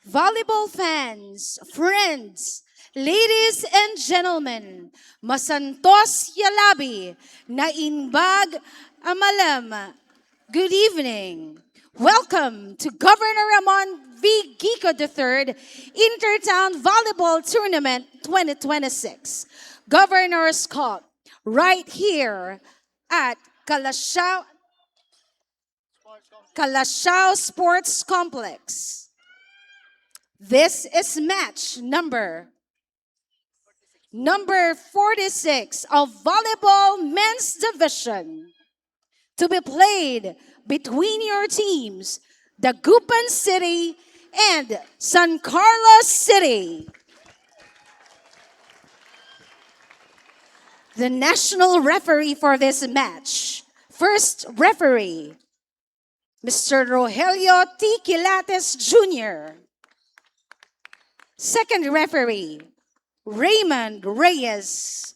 Volleyball fans, friends, ladies and gentlemen, masantos yalabi, nainbag amalam, good evening. Welcome to Governor Ramon V. Guico III Inter-Town Volleyball Tournament 2026. Governor's Cup, right here at Calasiao Sports Complex. This is match number 46 of volleyball men's division to be played between your teams, Dagupan City and San Carlos City. The national referee for this match, first referee, Mr. Rogelio T. Quilates Jr. Second referee, Raymond Reyes.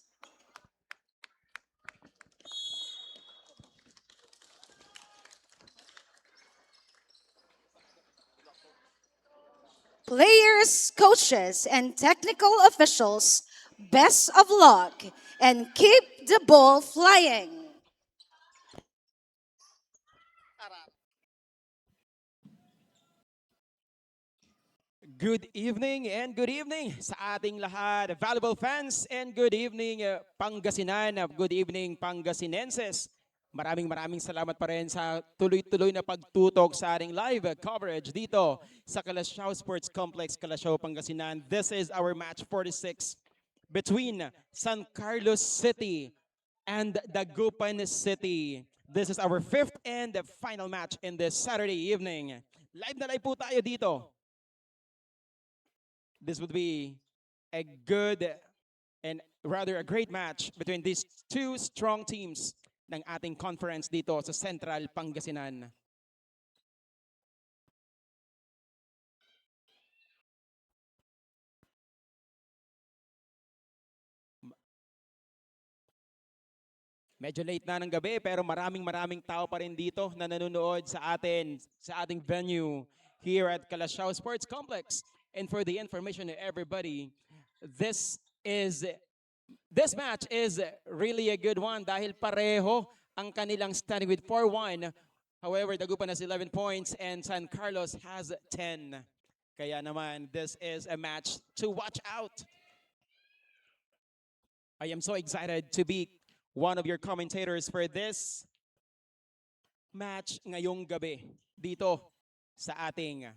Players, coaches, and technical officials, best of luck and keep the ball flying. Good evening and good evening sa ating lahat, valuable fans, and good evening Pangasinan, good evening Pangasinenses. Maraming salamat pa rin sa tuloy-tuloy na pagtutok sa ating live coverage dito sa Calasiao Sports Complex, Calasiao, Pangasinan. This is our match 46 between San Carlos City and Dagupan City. This is our fifth and final match in this Saturday evening. Live na live po tayo dito. This would be a good and rather a great match between these two strong teams ng ating conference dito sa Central Pangasinan. Medyo late na ng gabi pero maraming tao pa rin dito na nanonood sa ating venue here at Calasiao Sports Complex. And for the information to everybody, this match is really a good one dahil pareho ang kanilang standing with 4-1. However, Dagupan has 11 points and San Carlos has 10. Kaya naman, this is a match to watch out. I am so excited to be one of your commentators for this match ngayong gabi dito sa ating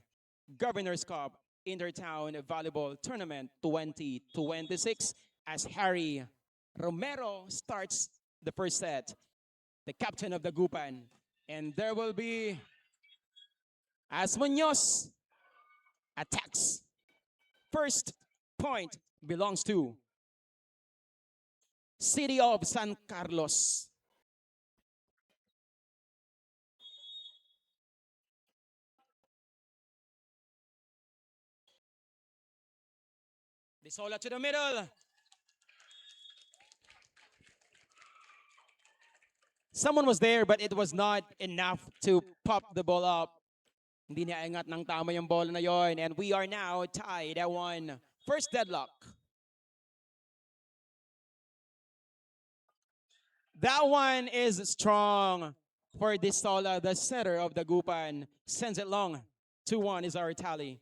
Governor's Cup Inter-Town Volleyball Tournament 2026 as Harry Romero starts the first set, the captain of the Dagupan. And there will be as Munoz attacks. First point belongs to City of San Carlos. Disola to the middle. Someone was there but it was not enough to pop the ball up. Hindi niya ingat ng tama yung bola na yon. And we are now tied at 1. First deadlock. That one is strong for Disola, the setter of the Dagupan. Sends it long. 2-1 is our tally.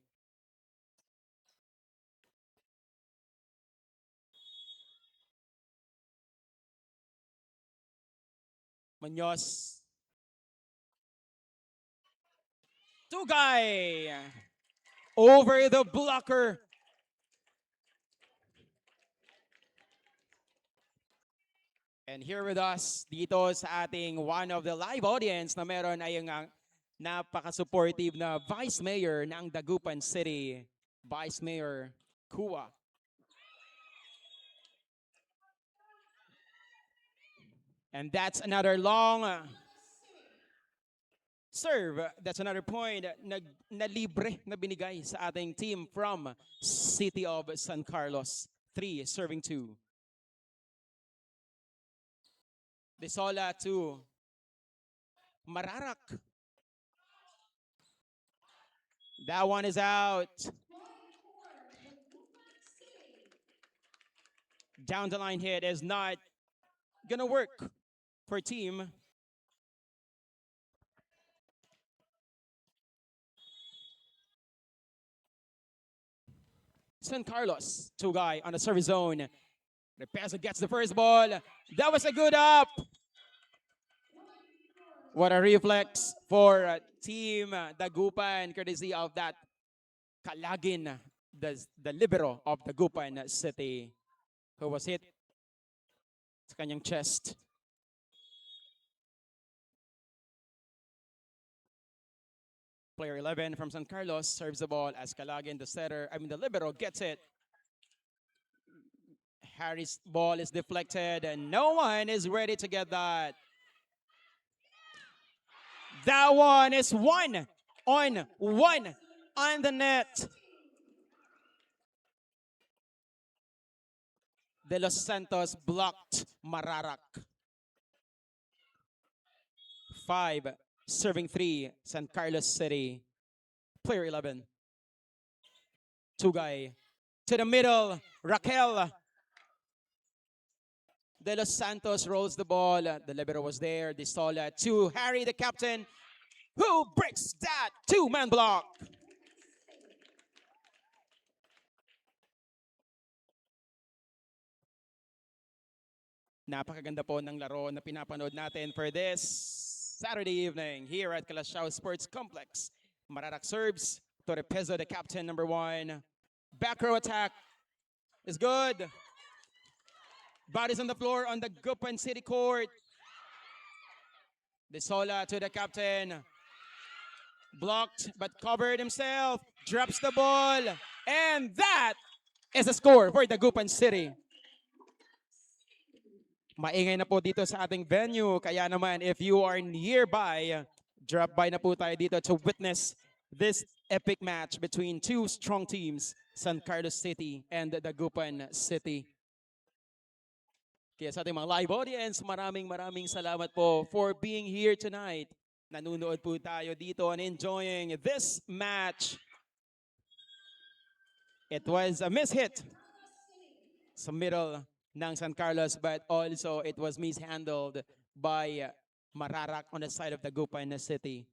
Munoz. Tugay. Over the blocker. And here with us dito sa ating one of the live audience na meron ay ang napaka-supportive na Vice Mayor ng Dagupan City, Vice Mayor Kua. And that's another long serve. That's another point na libre na binigay sa ating team from City of San Carlos. 3 serving 2. Desola to Mararak. That one is out. Down the line hit is not gonna work for team. San Carlos, two guy on the service zone. The passer gets the first ball. That was a good up. What a reflex for team Dagupan, courtesy of that Kalagin, the libero of Dagupan City, who was hit sa kanyang chest. Player 11 from San Carlos serves the ball as Kalagin, the libero, gets it. Harry's ball is deflected and no one is ready to get that. That one is 1-1 on the net. De Los Santos blocked Mararak. 5 serving 3 San Carlos City. Player 11. Two guy to the middle. Raquel De Los Santos rolls the ball. The libero was there. The stall to Harry, the captain, who breaks that two-man block. Napakaganda po ng laro na pinapanood natin for this Saturday evening here at Calasiao Sports Complex. Mararak serves. Torrepezo, the captain, number 1. Back row attack is good. Bodies on the floor on the Gupan City court. Desola to the captain. Blocked but covered himself. Drops the ball. And that is a score for the Gupan City. Maingay na po dito sa ating venue. Kaya naman, if you are nearby, drop by na po tayo dito to witness this epic match between two strong teams, San Carlos City and Dagupan City. Kaya sa ating mga live audience, maraming salamat po for being here tonight. Nanunood po tayo dito and enjoying this match. It was a mishit sa middle ng San Carlos, but also it was mishandled by Mararak on the side of Dagupan City.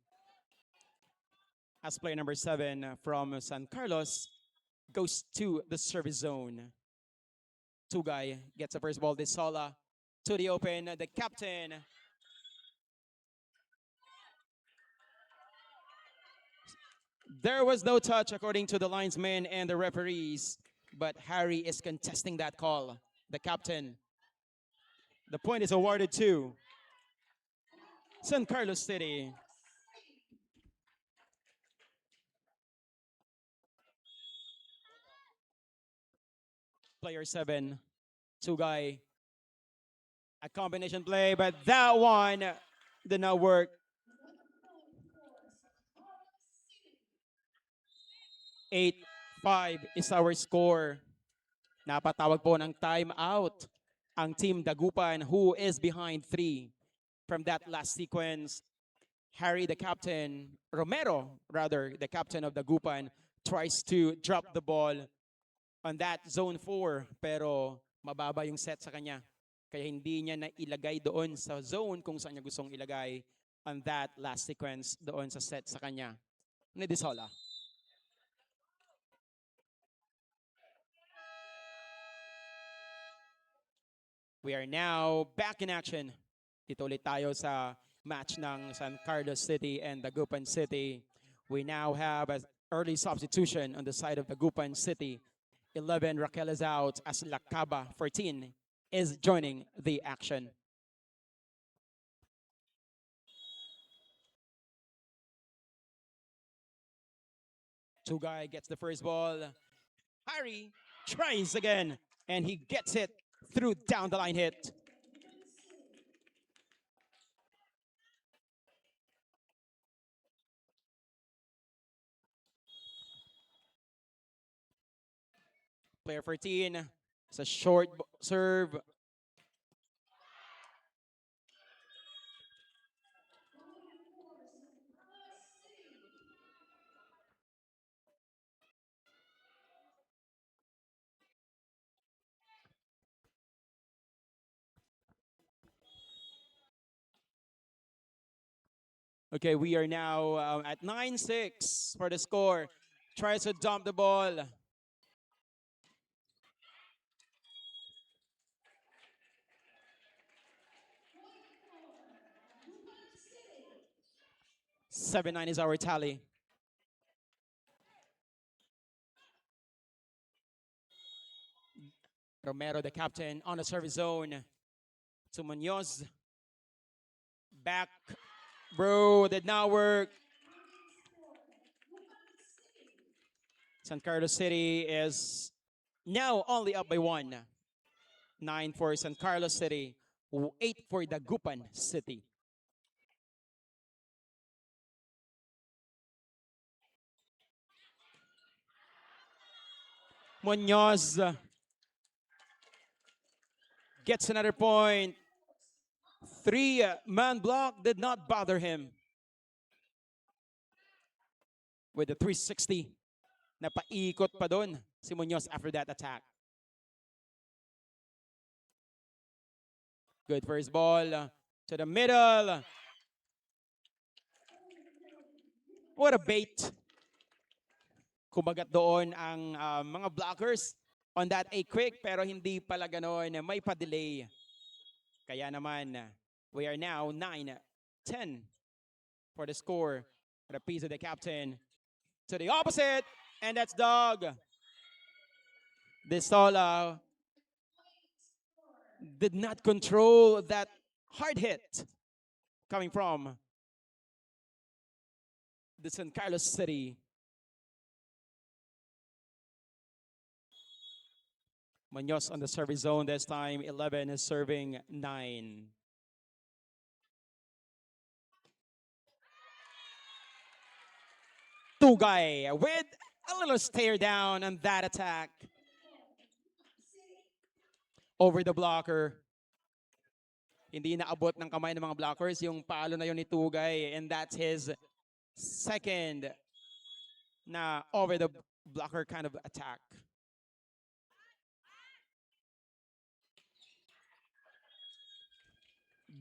As player number 7 from San Carlos goes to the service zone. Two guy gets the first ball. Desola to the open. The captain. There was no touch according to the linesmen and the referees, but Harry is contesting that call. The captain. The point is awarded to San Carlos City. Player 7, two guy. A combination play, but that one did not work. 8-5 is our score. Napatawag po ng timeout ang team Dagupan, who is behind 3. From that last sequence, Harry, the captain, the captain of Dagupan, tries to drop the ball on that zone 4, pero mababa yung set sa kanya. Kaya hindi niya na ilagay doon sa zone kung saan niya gustong ilagay on that last sequence doon sa set sa kanya. Ni Desola. We are now back in action. Dito ulit tayo sa match ng San Carlos City and Dagupan City. We now have an early substitution on the side of Dagupan City. 11, Raquel is out as Lakaba, 14, is joining the action. Two guy gets the first ball. Harry tries again, and he gets it through down the line hit. Player 14. It's a short serve. Okay, we are now at 9-6 for the score. Tries to dump the ball. 7-9 is our tally. Romero, the captain, on the service zone to Munoz. Back, bro, did not work. San Carlos City is now only up by 1. 9 for San Carlos City, 8 for Dagupan City. Munoz gets another point. 3-man block did not bother him. With the 360, napaikot pa doon si Munoz after that attack. Good first ball to the middle. What a bait. Kumagat doon ang mga blockers on that a quick pero hindi pala ganoon. May pa-delay. Kaya naman, we are now 9-10 for the score. The piece of the captain to the opposite, and that's Dog. Desola did not control that hard hit coming from the San Carlos City. Munoz on the service zone this time. 11 is serving 9. Tugay with a little stare down on that attack. Over the blocker. Hindi naabot ng kamay ng mga blockers. Yung palo na yun ni Tugay. And that's his second na over the blocker kind of attack.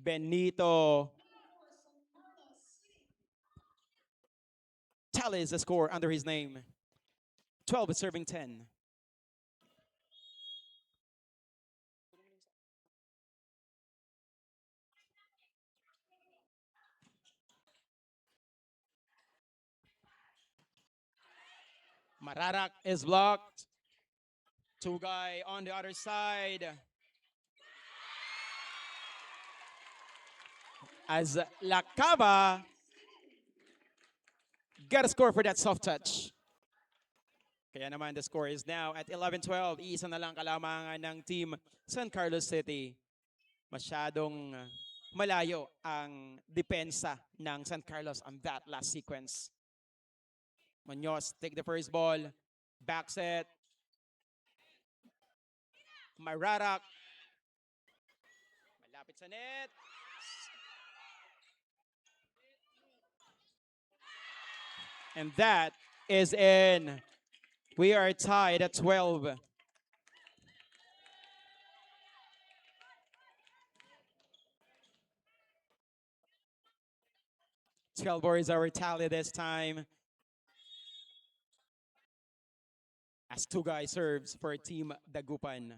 Benito tallies the score under his name. 12 is serving 10. Mararak is blocked. Tugay on the other side. As Lakaba got a score for that soft touch. Kaya naman the score is now at 11-12. Isa na lang kalamangan ng team San Carlos City. Masyadong malayo ang depensa ng San Carlos on that last sequence. Munoz take the first ball. Back set. Mararak. Malapit sa net. And that is in. We are tied at 12. Is our tally this time. As Tugay serves for Team Dagupan.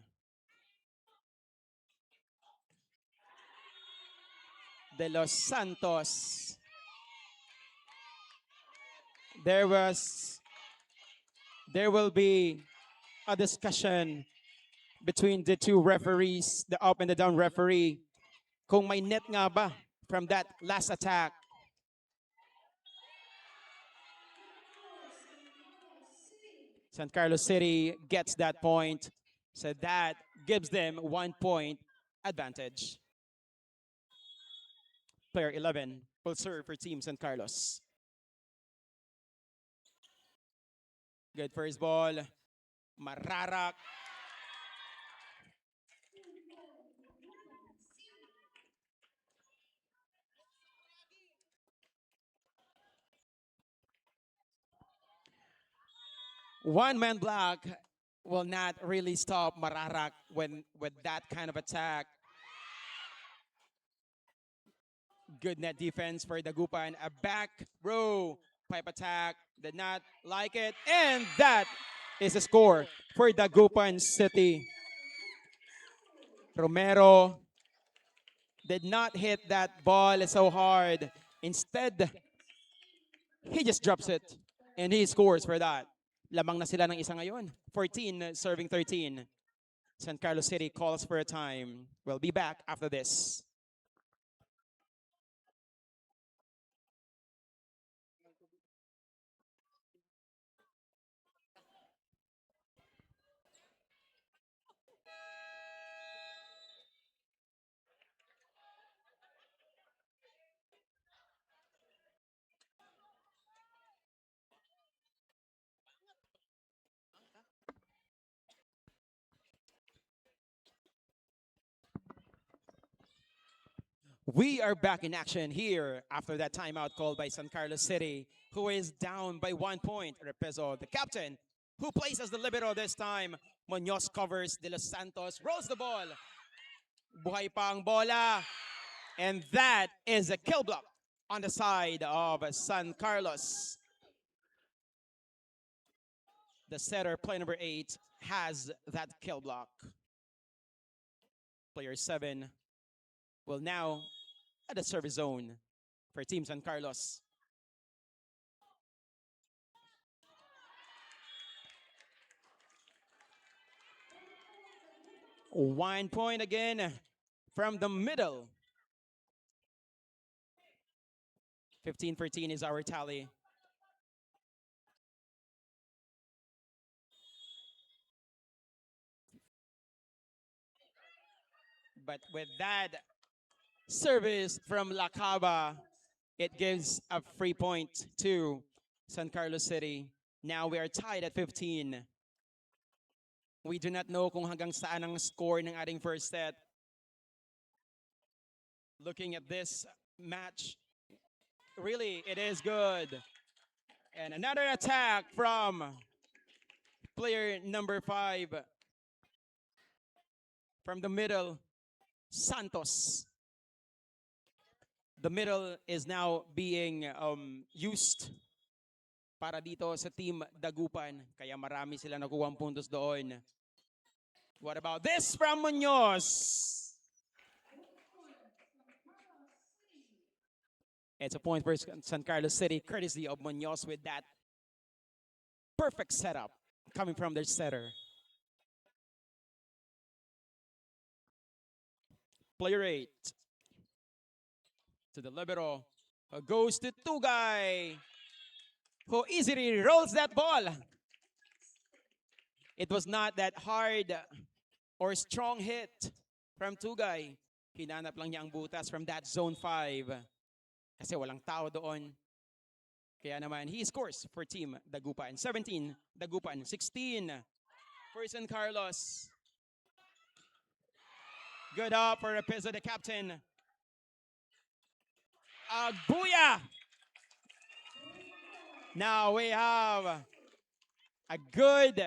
De Los Santos. There will be a discussion between the two referees, the up and the down referee, kung may net nga ba from that last attack. San Carlos City gets that point, so that gives them 1 point advantage. Player 11 will serve for Team San Carlos. Good first ball. Mararak. One man block will not really stop Mararak when with that kind of attack. Good net defense for Dagupan. A back row pipe attack. Did not like it. And that is a score for Dagupan City. Romero did not hit that ball so hard. Instead, he just drops it and he scores for that. Lamang na sila ng isa ngayon. 14 serving 13. San Carlos City calls for a time. We'll be back after this. We are back in action here after that timeout called by San Carlos City, who is down by 1 point. Repeso, the captain, who plays as the libero this time. Munoz covers, De Los Santos rolls the ball. Buhay pa ang bola. And that is a kill block on the side of San Carlos. The setter, play number 8, has that kill block. Player 7 will now at the service zone for Team San Carlos. One point again from the middle. 15-14 is our tally. But with that service from Lacaba, it gives a free point to San Carlos City. Now we are tied at 15. We do not know kung hanggang saan ang score ng ating first set. Looking at this match, really, it is good. And another attack from player number 5 from the middle, Santos. The middle is now being used para dito sa team Dagupan. Kaya marami sila nakuha puntos doon. What about this from Munoz? It's a point for San Carlos City, courtesy of Munoz with that perfect setup coming from their setter. Player 8 to the libero, goes to Tugay, who easily rolls that ball. It was not that hard or strong hit from Tugay. Hinanap lang niya ang butas from that zone 5 kasi walang tao doon. Kaya naman, he scores for Team Dagupan. 17, Dagupan. 16 for San Carlos. Good up for Repeso, the captain. Booyah! Now we have a good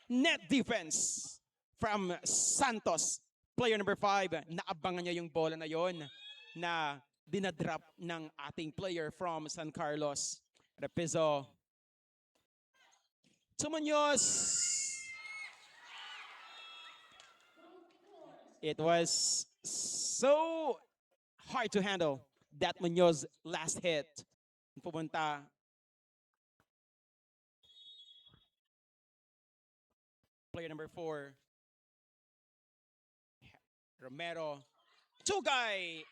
net defense from Santos. Player number 5, naabangan niya yung bola na yon na dinadrop ng ating player from San Carlos. Repeso to Munoz. It was so hard to handle that Munoz last hit. Pumunta player number 4, Romero. Tugay.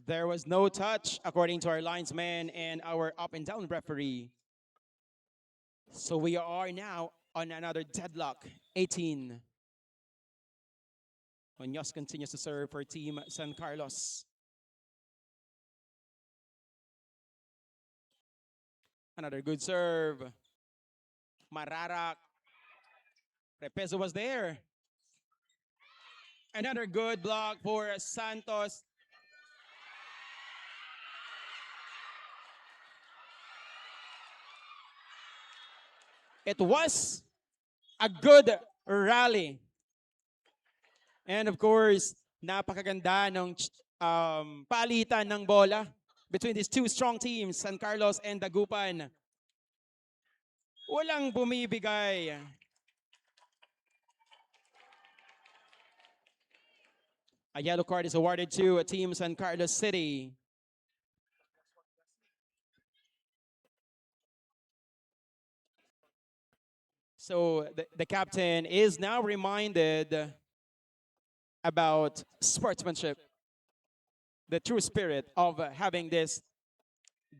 There was no touch according to our linesman and our up and down referee. So we are now on another deadlock, 18. Munoz continues to serve for Team San Carlos. Another good serve. Mararak. Repezo was there. Another good block for Santos. It was a good rally. And of course, napakaganda ng palitan ng bola between these two strong teams, San Carlos and Dagupan. Walang bumibigay. A yellow card is awarded to Team San Carlos City. So the captain is now reminded about sportsmanship, the true spirit of having this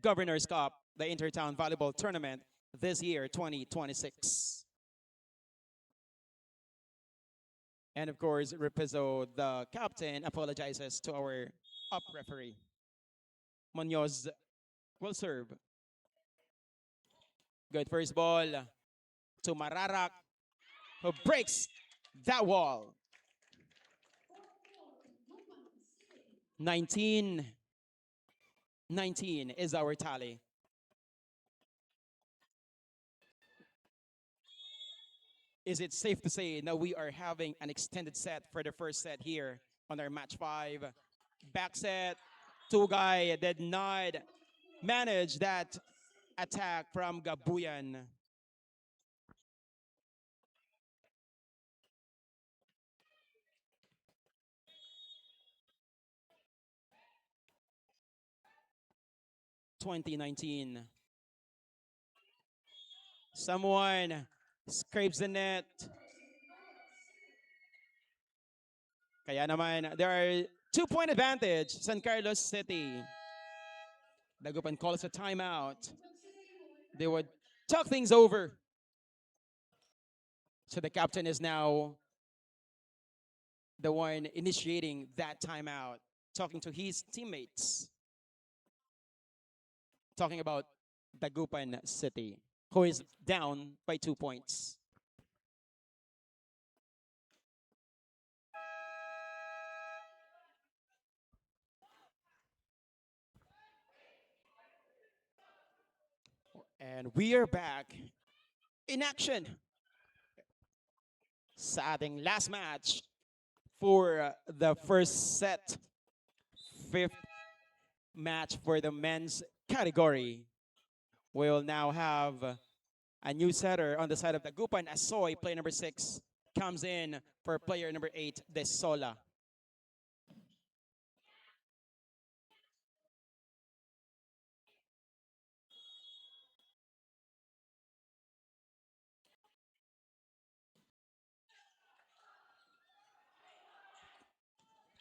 Governor's Cup, the Inter-Town Volleyball Tournament this year, 2026. And of course, Repizo, the captain, apologizes to our up referee. Munoz will serve. Good first ball to Mararak, who breaks that wall. 19 is our tally. Is it safe to say that we are having an extended set for the first set here on our match 5? Back set, Tugay did not manage that attack from Gabuyan. (2019). Someone scrapes the net. Kaya naman, there are 2-point advantage, San Carlos City. Dagupan calls a timeout. They would talk things over. So the captain is now the one initiating that timeout, talking to his teammates. Talking about Dagupan City, who is down by 2 points. And we are back in action sa ating last match for the first set. 5th match for the men's category. We will now have a new setter on the side of Dagupan. Asoy, player number 6, comes in for player number 8, Desola.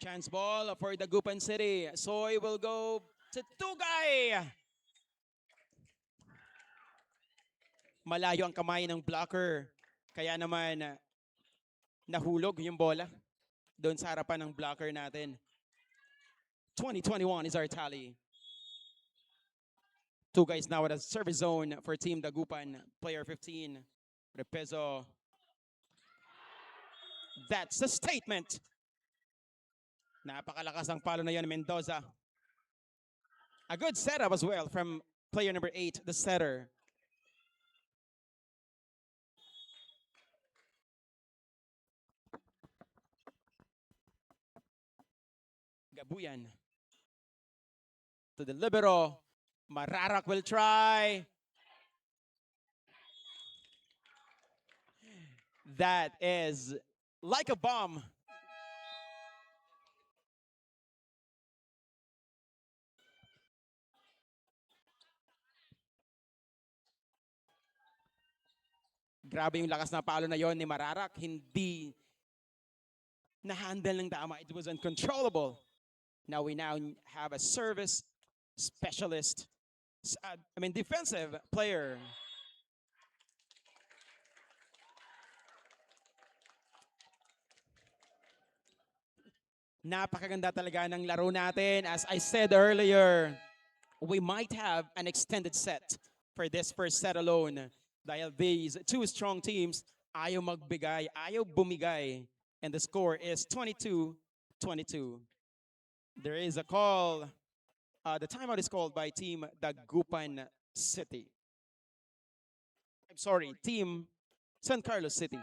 Chance ball for Dagupan City. Soy will go to Tugay. Malayo ang kamay ng blocker. Kaya naman nahulog yung bola doon sa harapan ng blocker natin. 2021 is our tally. Tugay is now at a service zone for Team Dagupan. Player 15, Repezo. That's a statement. Napakalakas ang palo na yan, Mendoza. A good setup as well from player number 8, the setter. Gabuyan. To the libero. Mararak will try. That is like a bomb. Grabe yung lakas na palo na yon ni Mararak. Hindi na-handle ng tama. It was uncontrollable. Now we have a service specialist. Defensive player. Napakaganda talaga ng laro natin. As I said earlier, we might have an extended set for this first set alone. Dahil these two strong teams, ayaw magbigay, ayaw bumigay. And the score is 22-22. There is a call. The timeout is called by Team Dagupan City. I'm sorry, Team San Carlos City.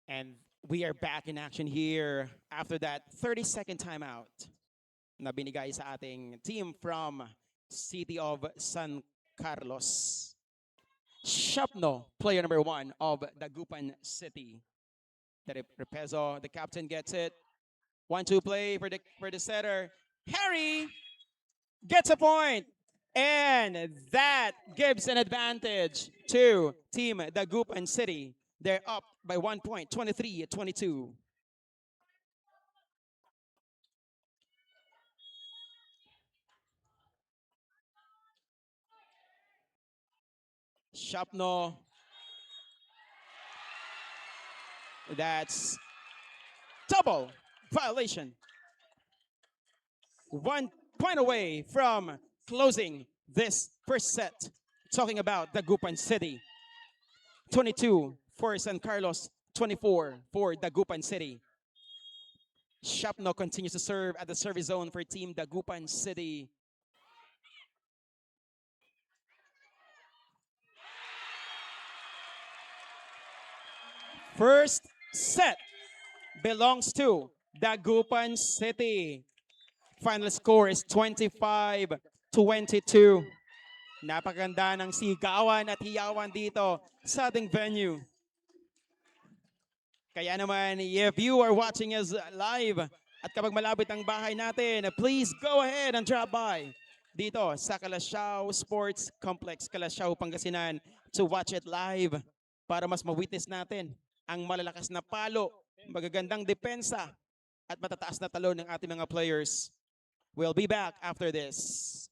And we are back in action here after that 30-second timeout na binigay sa ating team from City of San Carlos. Shapno, player number 1 of Dagupan City. The captain gets it. 1-2 play for the setter. Harry gets a point. And that gives an advantage to Team Dagupan City. They're up by 1 point, 23-22. Shapno, that's double violation. 1 point away from closing this first set. Talking about Dagupan City. 22 for San Carlos, 24 for Dagupan City. Shapno continues to serve at the service zone for Team Dagupan City. First set belongs to Dagupan City. Final score is 25-22. Napakaganda ng sigawan at hiyawan dito sa ating venue. Kaya naman, if you are watching us live at kapag malapit ang bahay natin, please go ahead and drop by dito sa Calasiao Sports Complex, Calasiao, Pangasinan to watch it live para mas ma-witness natin ang malalakas na palo, magagandang depensa at matataas na talon ng ating mga players. We'll be back after this.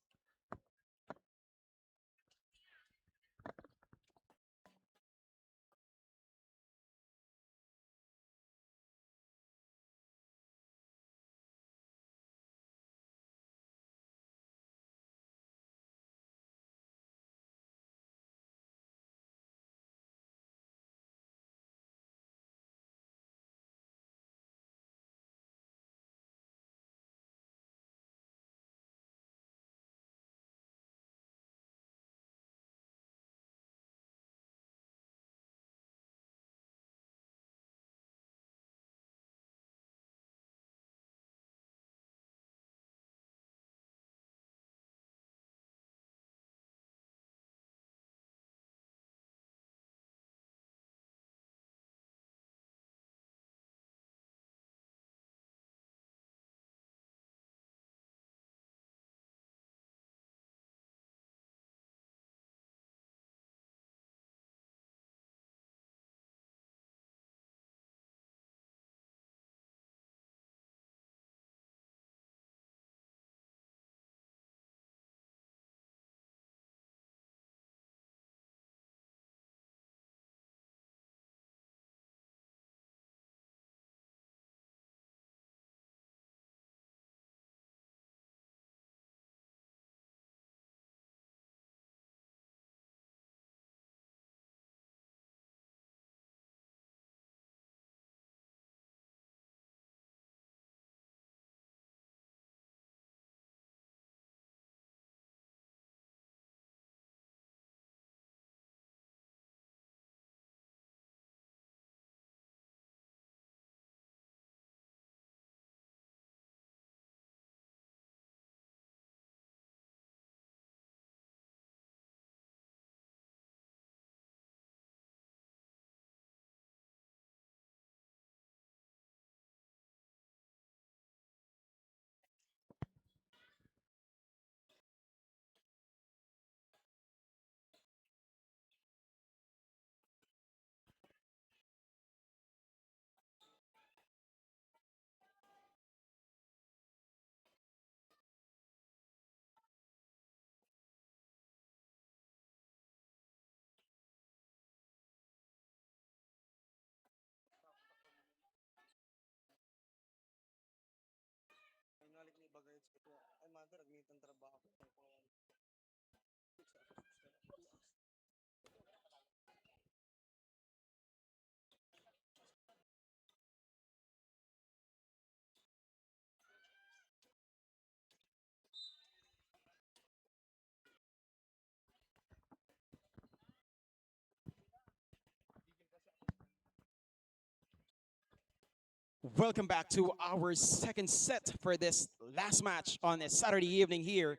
Welcome back to our second set for this last match on a Saturday evening here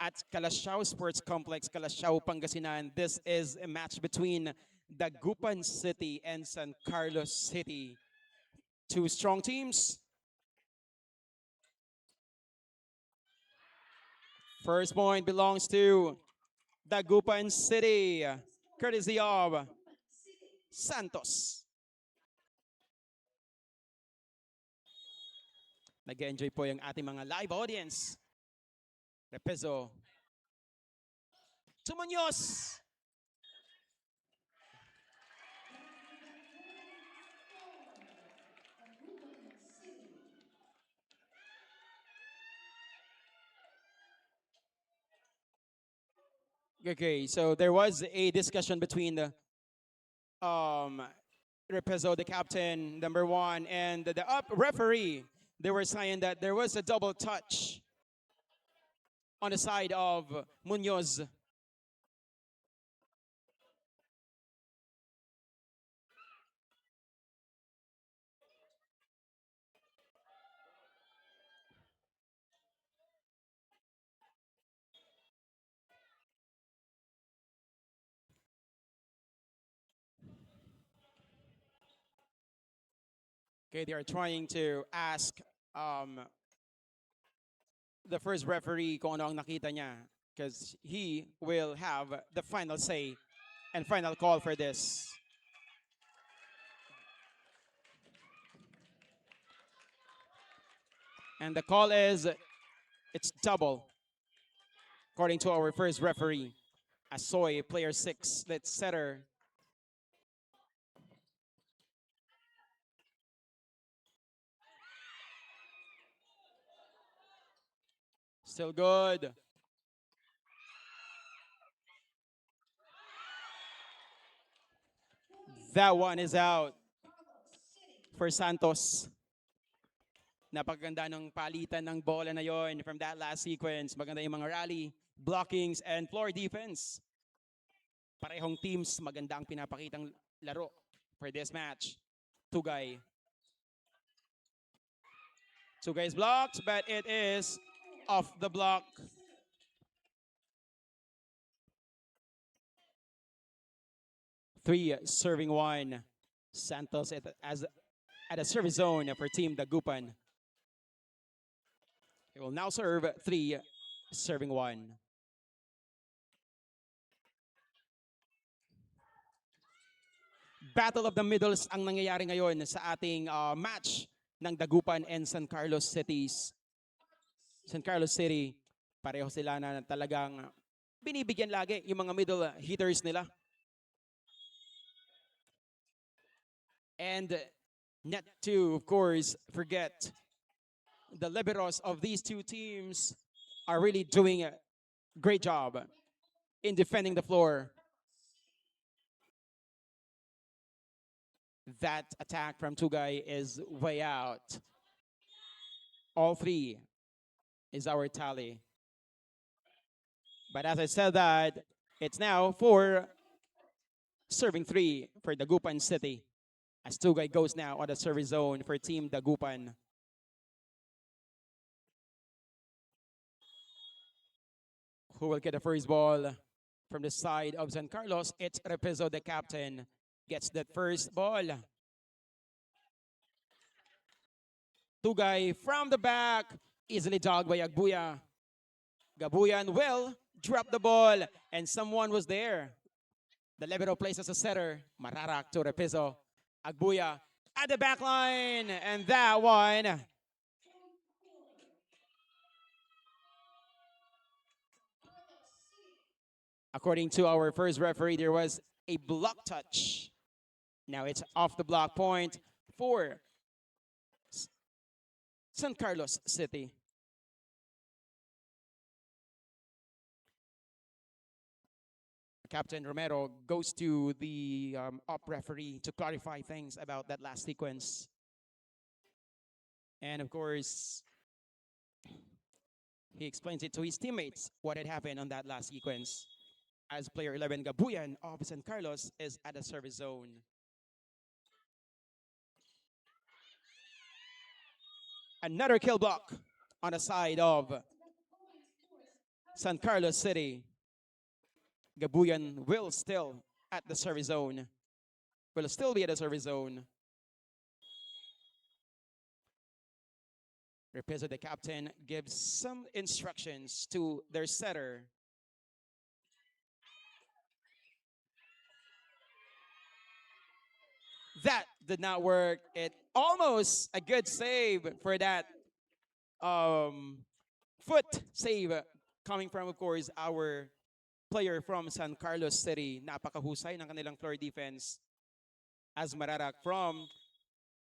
at Calasiao Sports Complex, Calasiao, Pangasinan. This is a match between Dagupan City and San Carlos City. Two strong teams. First point belongs to Dagupan City, courtesy of Santos. Nag-enjoy po yung ating mga live audience. Repezo. Sumanyos! Okay, so there was a discussion between the Repezo, the captain, number one, and the up referee. They were saying that there was a double touch on the side of Munoz. Okay, they are trying to ask um, the first referee kung ano ang nakita niya because he will have the final say and final call for this. And the call is, it's double, according to our first referee. Asoy, player 6, let's setter. Still good. That one is out for Santos. Napakaganda ng palitan ng bola na yon from that last sequence. Maganda yung mga rally, blockings, and floor defense. Parehong teams, maganda ang pinapakitang laro for this match. Tugay. Tugay is blocked, but it is off the block. Three serving one. Santos at a service zone for Team Dagupan. He will now serve three serving one. Battle of the Middles ang nangyayari ngayon sa ating match ng Dagupan and San Carlos Cities. San Carlos City, pareho sila na talagang binibigyan lagi yung mga middle hitters nila. And not to, of course, forget the liberos of these two teams are really doing a great job in defending the floor. That attack from Tugay is way out. All three is our tally. But as I said that, it's now for serving three for Dagupan City. As Tugay goes now on the service zone for Team Dagupan. Who will get the first ball from the side of San Carlos? It's Repezo, the captain, gets that first ball. Tugay from the back, easily dogged by Agbuya. Gabuyan will drop the ball, and someone was there. The libero places a setter. Mararak to Repezo. Agbuya at the back line, and that one. According to our first referee, there was a block touch. Now it's off the block point for San Carlos City. Captain Romero goes to the up referee to clarify things about that last sequence. And of course, he explains it to his teammates what had happened on that last sequence. As player 11, Gabuyan of San Carlos is at the service zone. Another kill block on the side of San Carlos City. Gabuyan will still at the service zone. Will still be at the service zone. Repeso, the captain, gives some instructions to their setter. That did not work. It almost a good save for that foot save coming from, of course, our player from San Carlos City. Napakahusay ng kanilang floor defense as Mararak from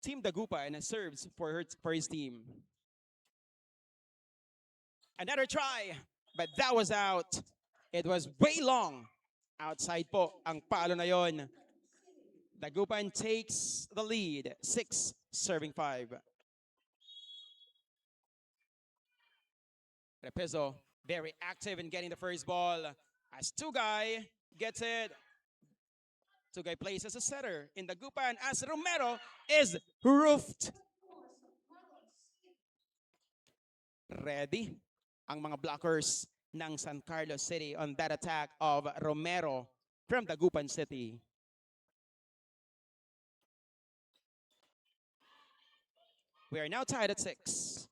Team Dagupan and serves for his team. Another try, but that was out. It was way long. Outside po ang palo na yon. Dagupan takes the lead, 6 serving 5. Repeso very active in getting the first ball. As Tugay gets it. Tugay plays as a setter in Dagupan as Romero is roofed. Ready ang mga blockers ng San Carlos City on that attack of Romero from Dagupan City. We are now tied at 6.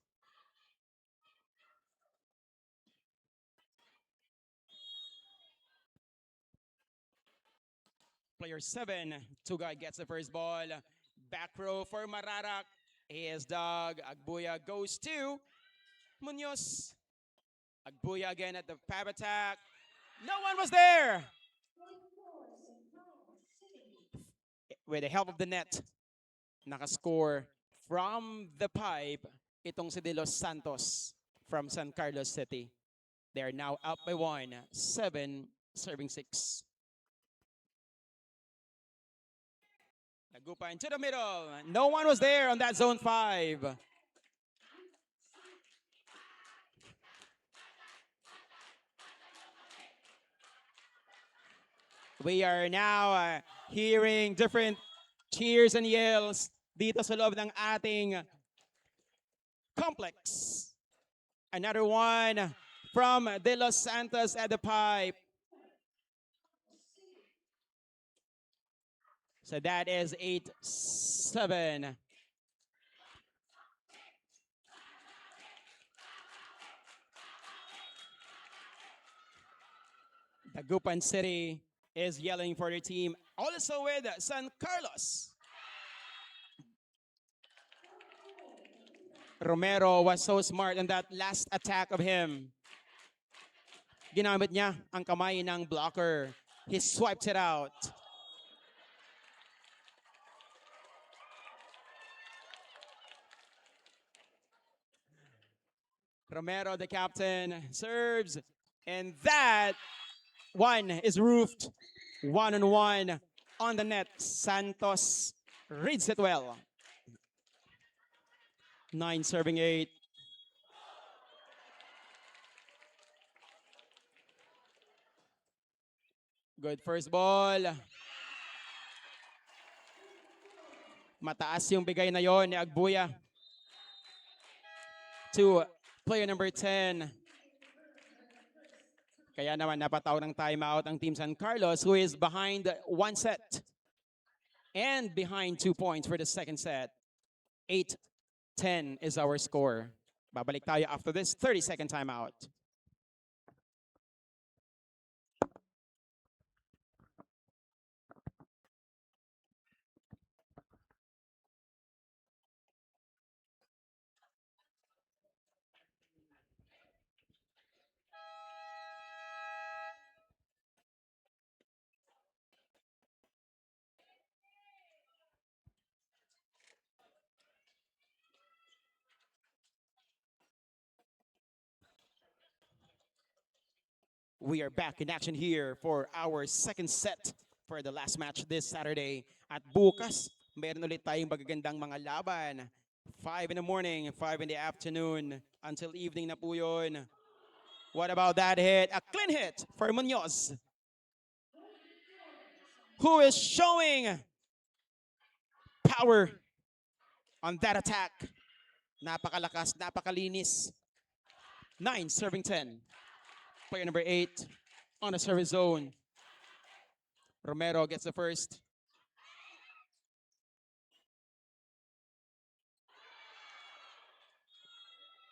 Player 7, Tugay gets the first ball. Back row for Mararak. He is dug. Agbuya goes to Munoz. Agbuya again at the pab attack. No one was there. With the help of the net, nakascore from the pipe itong si De Los Santos from San Carlos City. They are now up by 1, 7 serving 6. Dagupan to the middle. No one was there on that zone 5. We are now hearing different cheers and yells dito sa loob ng ating complex. Another one from De Los Santos at the pipe. So that is 8-7. Dagupan City is yelling for their team. Also with San Carlos. Romero was so smart in that last attack of him. Ginamit niya ang kamay ng blocker. He swiped it out. Romero, the captain, serves. And that one is roofed. 1-on-1 on the net. Santos reads it well. 9 serving 8. Good first ball. Mataas yung bigay na yon ni Agbuya to player number 10. Kaya naman napataw ng timeout ang Team San Carlos, who is behind 1 set and behind 2 points for the second set. 8-10 is our score. Babalik tayo after this 30-second timeout. We are back in action here for our second set for the last match this Saturday. At bukas, meron ulit tayong magagandang mga laban. 5 in the morning, 5 in the afternoon, until evening na po yun. What about that hit? A clean hit for Munoz, who is showing power on that attack. Napakalakas, napakalinis. 9 serving 10. Player number 8 on the service zone. Romero gets the first.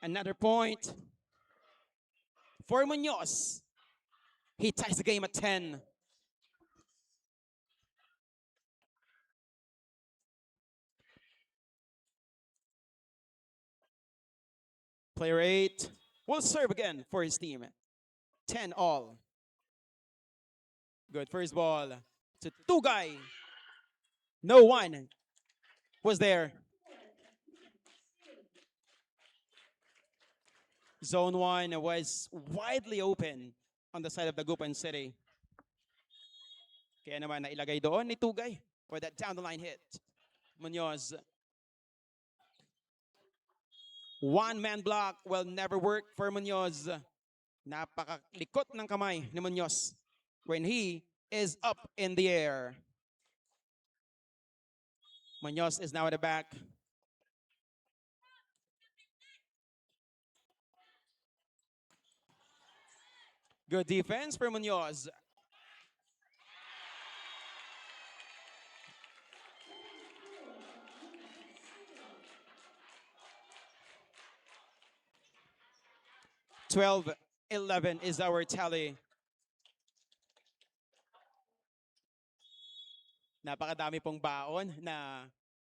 Another point for Munoz. He ties the game at 10. Player 8 will serve again for his team. 10 all. Good first ball to Tugay. No one was there. Zone 1 was widely open on the side of Dagupan City. Kaya naman nailagay doon ni Tugay for that down the line hit. Munoz. One-man block will never work for Munoz. Napakalikot ng kamay ni Munoz when he is up in the air. Munoz is now at the back. Good defense for Munoz. (12-11) is our tally. Napakadami pong baon na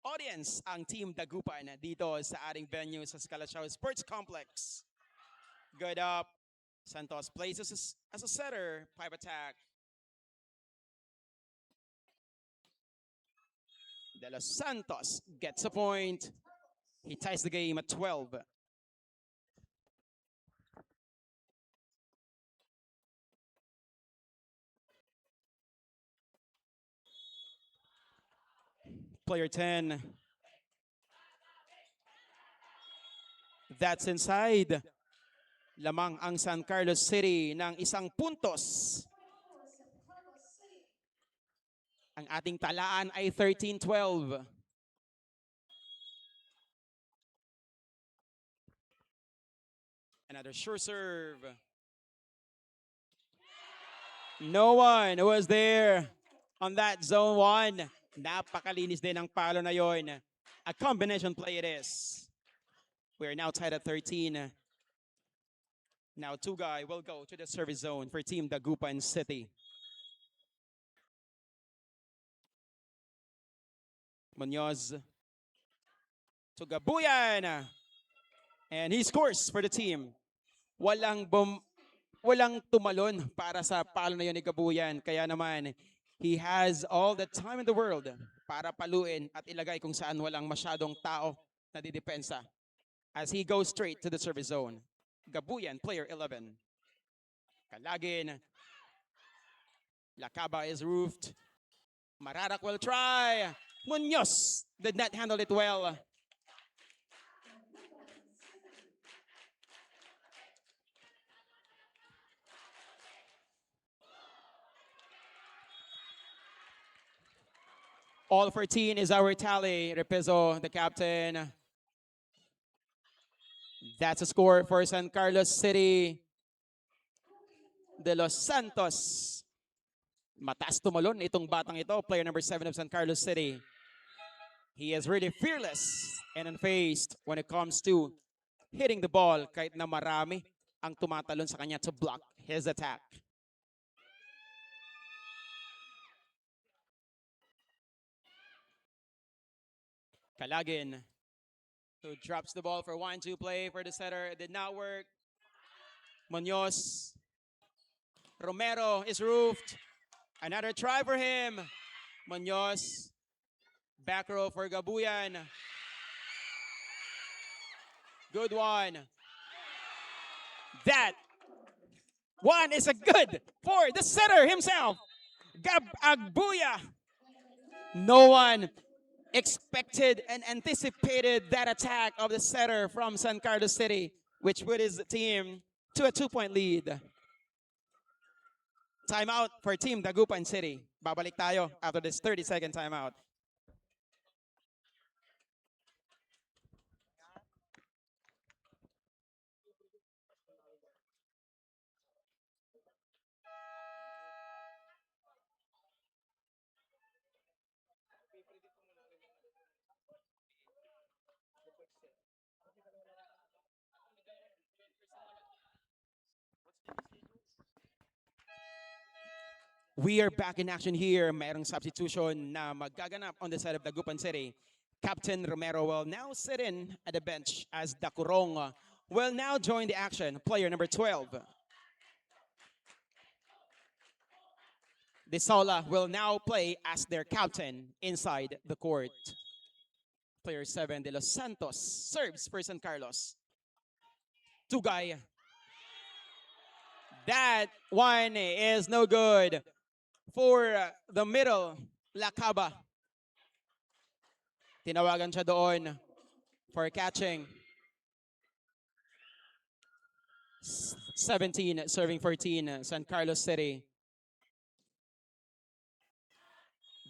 audience ang Team Dagupan dito sa ating venue sa Scalachao Sports Complex. Good up. Santos plays as a setter. Pipe attack. De Los Santos gets a point. He ties the game at 12. Player 10. That's inside. Lamang ang San Carlos City ng isang puntos. Ang ating talaan ay 13-12. Another sure serve. No one was there on that zone 1. Napakalinis din ang palo na yon. A combination play it is. We are now tied at 13. Now Tugay will go to the service zone for Team Dagupan City. Munoz to Gabuyan. And he scores for the team. Walang tumalon para sa palo na yun ni Gabuyan. Kaya naman, he has all the time in the world para paluin at ilagay kung saan walang masyadong tao na didepensa. As he goes straight to the service zone. Gabuyan, player 11. Kalagin. Lacaba is roofed. Mararak will try. Munoz did not handle it well. All 14 is our tally. Repezo, the captain. That's a score for San Carlos City. De Los Santos. Mataas tumalon itong batang ito, player number 7 of San Carlos City. He is really fearless and unfazed when it comes to hitting the ball kahit na marami ang tumatalon sa kanya to block his attack. Kalagin, who drops the ball for 1-2 play for the setter. It did not work. Munoz. Romero is roofed. Another try for him. Munoz. Back row for Gabuyan. Good one. That one is a good for the setter himself, Gab Agbuya. No one expected and anticipated that attack of the setter from San Carlos City, which put his team to a 2-point lead. Timeout for Team Dagupan City. Babalik tayo after this 30-second timeout. We are back in action here. Mayroong substitution na magaganap on the side of Dagupan City. Captain Romero will now sit in at the bench as Dakurong will now join the action. Player number 12. De Sola will now play as their captain inside the court. Player 7, De Los Santos, serves for San Carlos. Tugay. That one is no good for the middle, Lakaba. Tinawagan siya doon for catching. 17 serving 14, San Carlos City.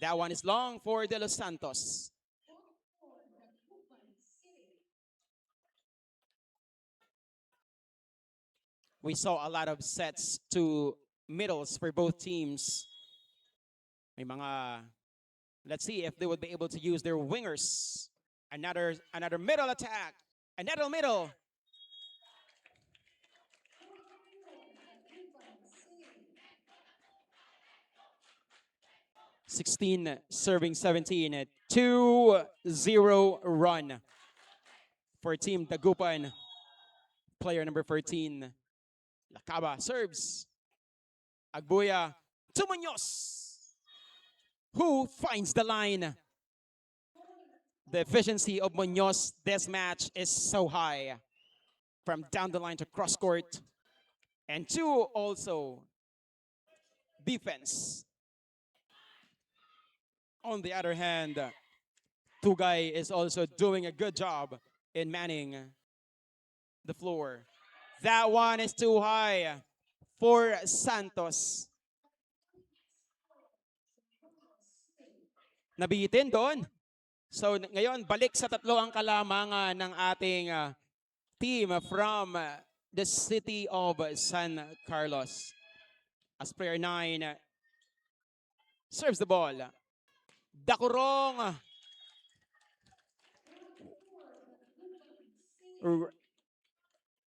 That one is long for De Los Santos. We saw a lot of sets to middles for both teams. May mga, let's see if they would be able to use their wingers. Another middle attack. Another middle. (16) serving 17. 2-0 run for Team Dagupan. Player number 14. Lakaba serves. Agbuya to Muñoz, who finds the line. The efficiency of Muñoz this match is so high. From down the line to cross court. And 2 also defense. On the other hand, Tugay is also doing a good job in manning the floor. That one is too high for Santos. Nabitin doon. So ngayon, balik sa tatlo ang kalamangan ng ating team from the city of San Carlos. As player 9 serves the ball. Dakurong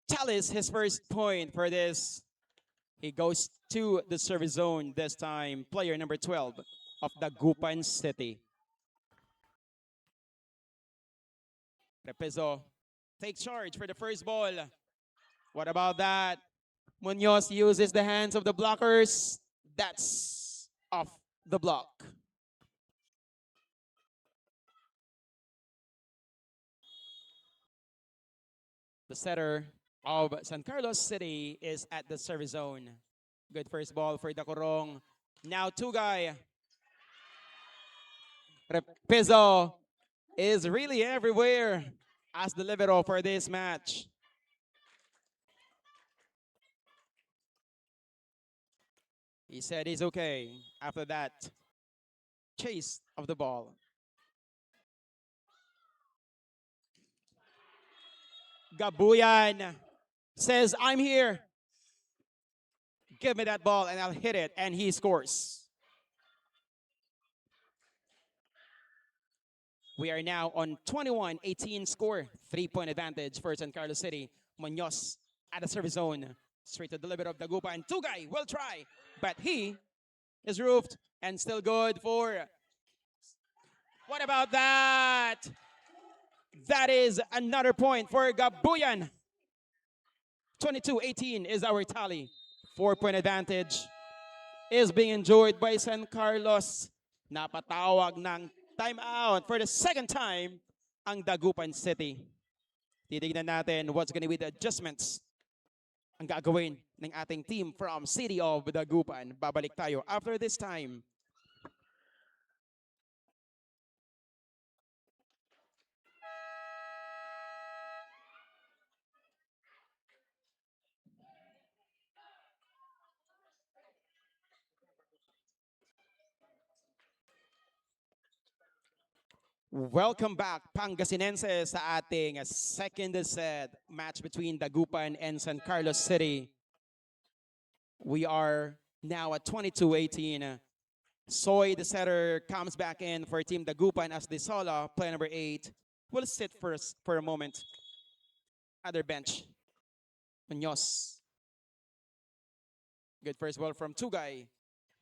tallies his first point for this. He goes to the service zone this time. Player number 12 of Dagupan City. Repezo takes charge for the first ball. What about that? Muñoz uses the hands of the blockers. That's off the block. The setter of San Carlos City is at the service zone. Good first ball for Dakurong. Now Tugay. Repezo is really everywhere as the libero for this match. He said he's okay after that chase of the ball. Gabuyan says, I'm here. Give me that ball and I'll hit it. And he scores. We are now on 21-18 score. 3-point advantage for San Carlos City. Muñoz at the service zone. Straight to the libero of Dagupan. Tugay will try, but he is roofed and still good for. What about that? That is another point for Gabuyan. 22-18 is our tally. 4-point advantage is being enjoyed by San Carlos. Napatawag ng timeout for the second time ang Dagupan City. Titignan natin what's going to be the adjustments ang ang gagawin ng ating team from City of Dagupan. Babalik tayo after this time. Welcome back, Pangasinenses, sa ating second set match between Dagupan and San Carlos City. We are now at 22-18. Soy, the setter, comes back in for Team Dagupan as the solo, player number 8, will sit first for a moment. Other bench, Munoz. Good first ball from Tugay.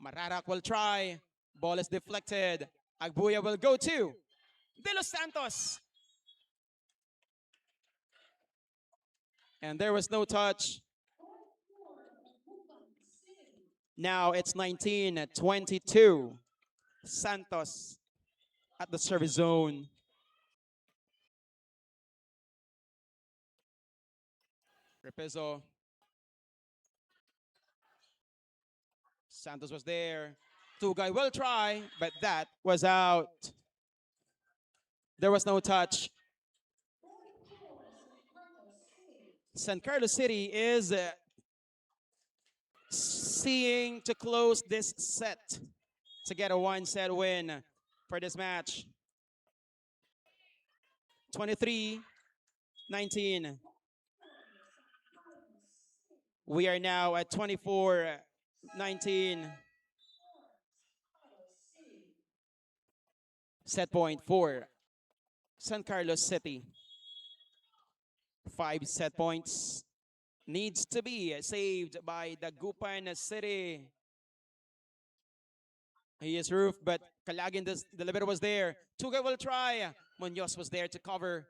Mararak will try. Ball is deflected. Agbuya will go to De Los Santos. And there was no touch. Now it's 19-22. Santos at the service zone. Repeso. Santos was there. Tugay will try, but that was out. There was no touch. San Carlos City is seeing to close this set to get a one-set win for this match. 23-19. We are now at 24-19. Set point for San Carlos City. 5 set points needs to be saved by Dagupan City. He is roof, but Kalagin, the libero was there. Tugay will try. Munoz was there to cover.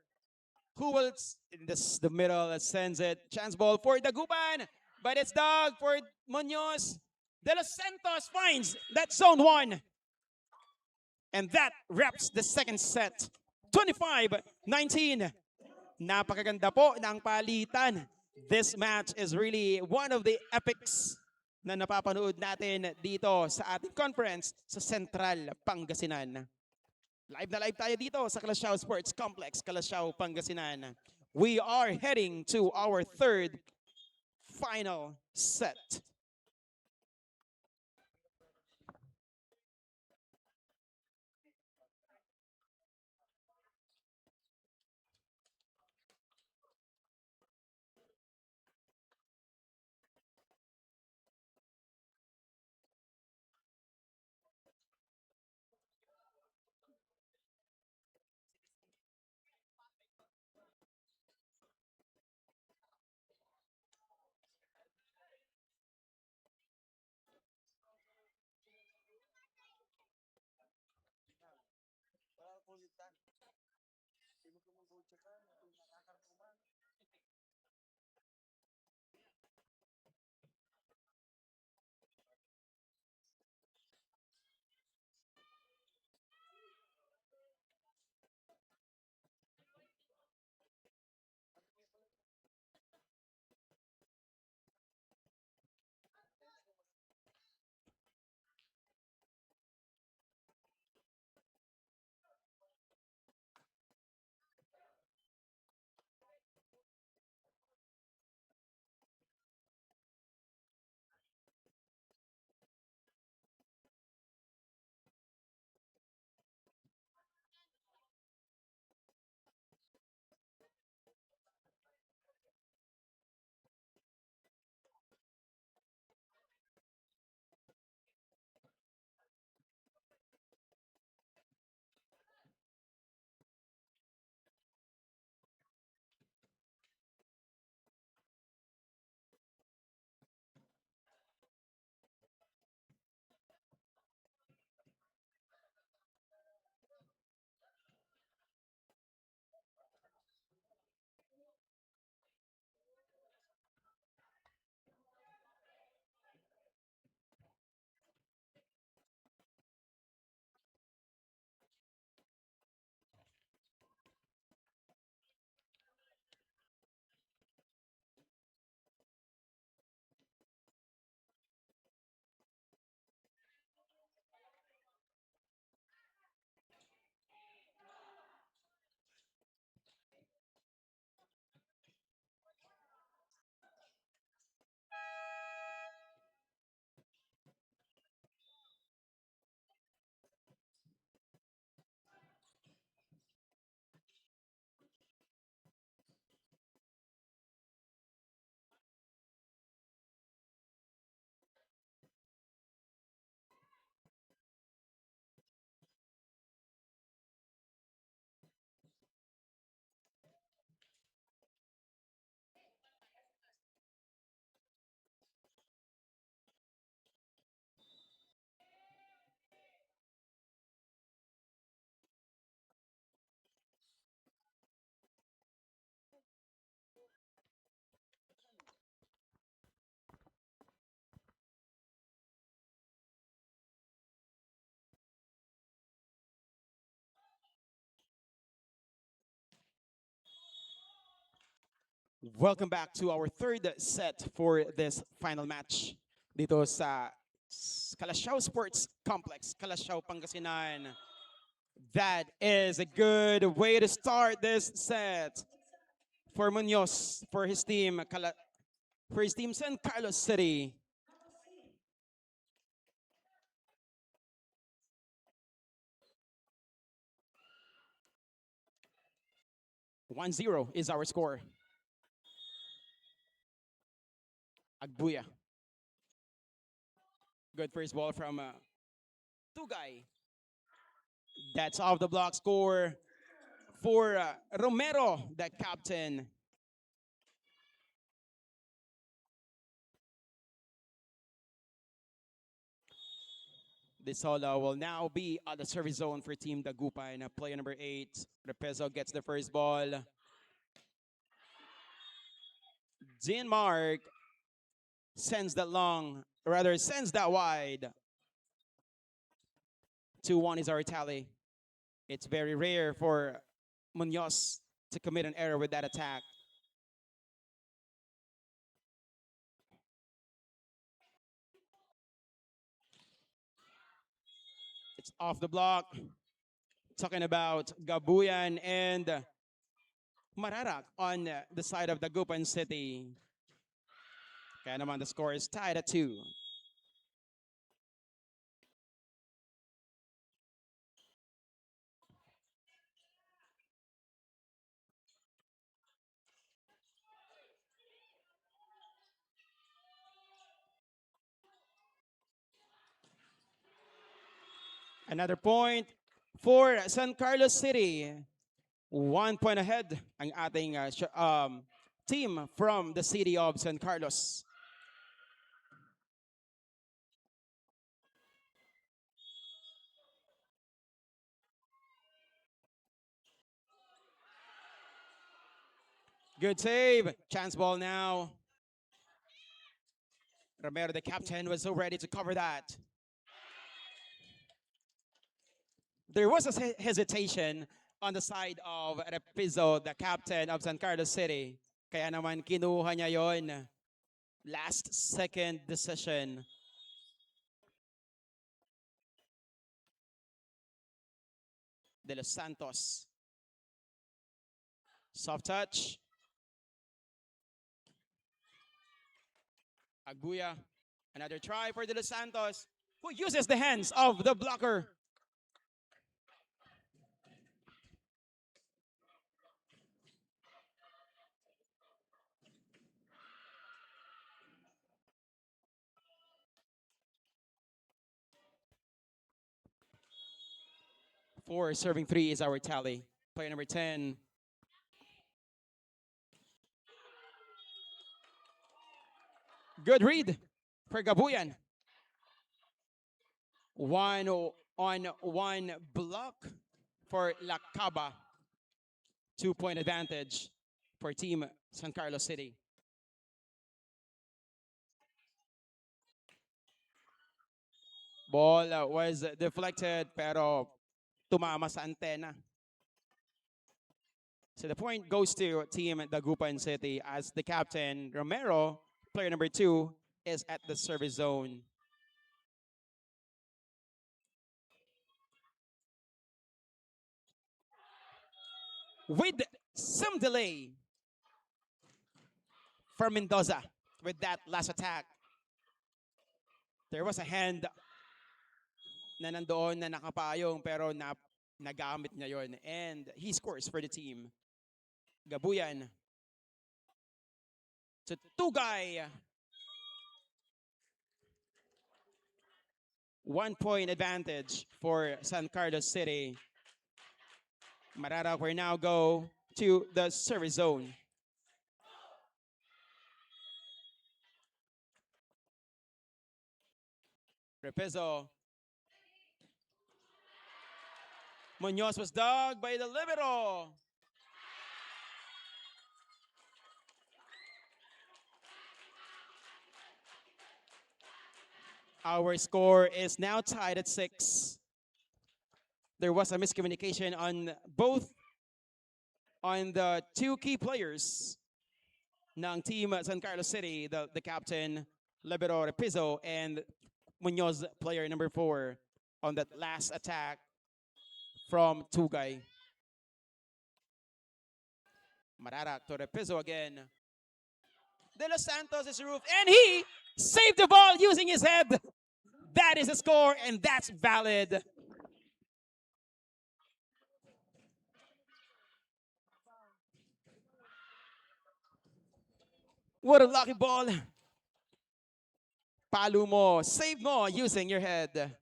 Who will, in the middle, sends it. Chance ball for Dagupan, but it's dug for Munoz. De Los Santos finds that zone 1. And that wraps the second set. 25-19. Napakaganda po ng palitan. This match is really one of the epics na napapanood natin dito sa ating conference sa Central Pangasinan. Live na live tayo dito sa Calasiao Sports Complex, Calasiao, Pangasinan. We are heading to our third final set. Welcome back to our third set for this final match dito sa Calasiao Sports Complex, Calasiao, Pangasinan. That is a good way to start this set for Munoz, for his team, for his team San Carlos City. One zero is our score. Agbuya. Good first ball from Tugay. That's off the block score for Romero, the captain. The solo will now be on the service zone for Team Dagupan. Player number 8, Repeso gets the first ball. Denmark sends that long, rather sends that wide. 2-1 is our tally. It's very rare for Munoz to commit an error with that attack. It's off the block. Talking about Gabuyan and Mararak on the side of Dagupan City. Kaya naman the score is tied at 2. Another point for San Carlos City. 1 point ahead ang ating team from the city of San Carlos. Good save. Chance ball now. Romero, the captain, was so ready to cover that. There was a hesitation on the side of Repizo, the captain of San Carlos City. Kaya naman kinuha niya yon. Last second decision. De Los Santos. Soft touch. Agbuya. Another try for De Los Santos, who uses the hands of the blocker. For serving 3 is our tally. Player number 10. Good read for Gabuyan. 1-on-1 block for Lacaba. 2-point advantage for Team San Carlos City. Ball was deflected pero tumama sa antena. So the point goes to Team Dagupan City as the captain, Romero, player number 2, is at the service zone. With some delay for Mendoza with that last attack. There was a hand na nandoon na nakapayong pero nagamit niya yon, and he scores for the team. Gabuyan to Tugay. 1-point advantage for San Carlos City. Mararak will now go to the service zone. Repeso. Munoz was dug by the libero. Our score is now tied at 6. There was a miscommunication on the 2 key players. ng Team San Carlos City, the captain, Libero Repizo, and Munoz, player number 4, on that last attack from Tugay. Mararak to Repizo again. De Los Santos is roof, and he saved the ball using his head. That is a score, and that's valid. What a lucky ball. Palu mo, save mo using your head.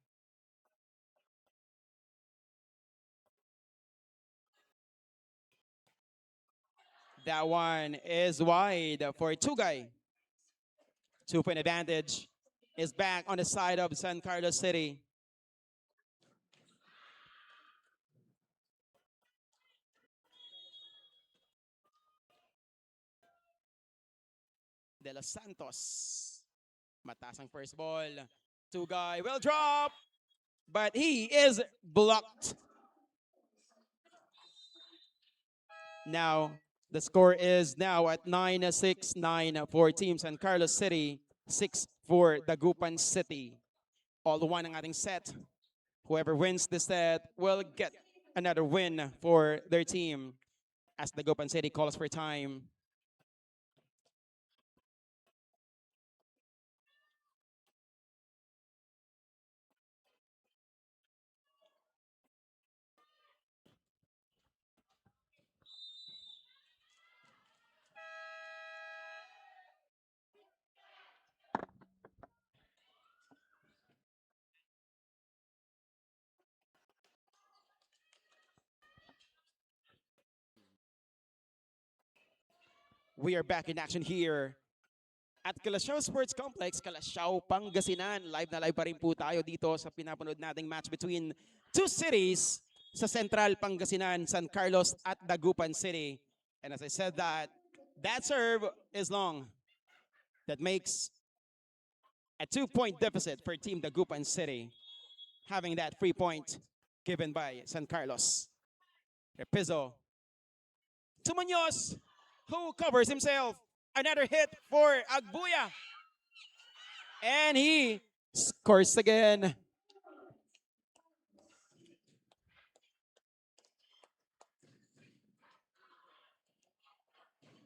That one is wide for Tugay. 2-point advantage is back on the side of San Carlos City. De Los Santos. Mataas ang first ball. Tugay will drop, but he is blocked. Now, the score is now at 9-6, 9 for Team San Carlos City, 6 for Dagupan City. All one ang ating set. Whoever wins this set will get another win for their team as Dagupan City calls for time. We are back in action here at Calasiao Sports Complex, Calasiao, Pangasinan. Live na live pa rin po tayo dito sa pinapanood nating match between two cities sa Central Pangasinan, San Carlos at Dagupan City. And as I said that serve is long. That makes a 2-point deficit for Team Dagupan City, having that free point given by San Carlos. Repizo to Munoz, who covers himself. Another hit for Agbuya. And he scores again.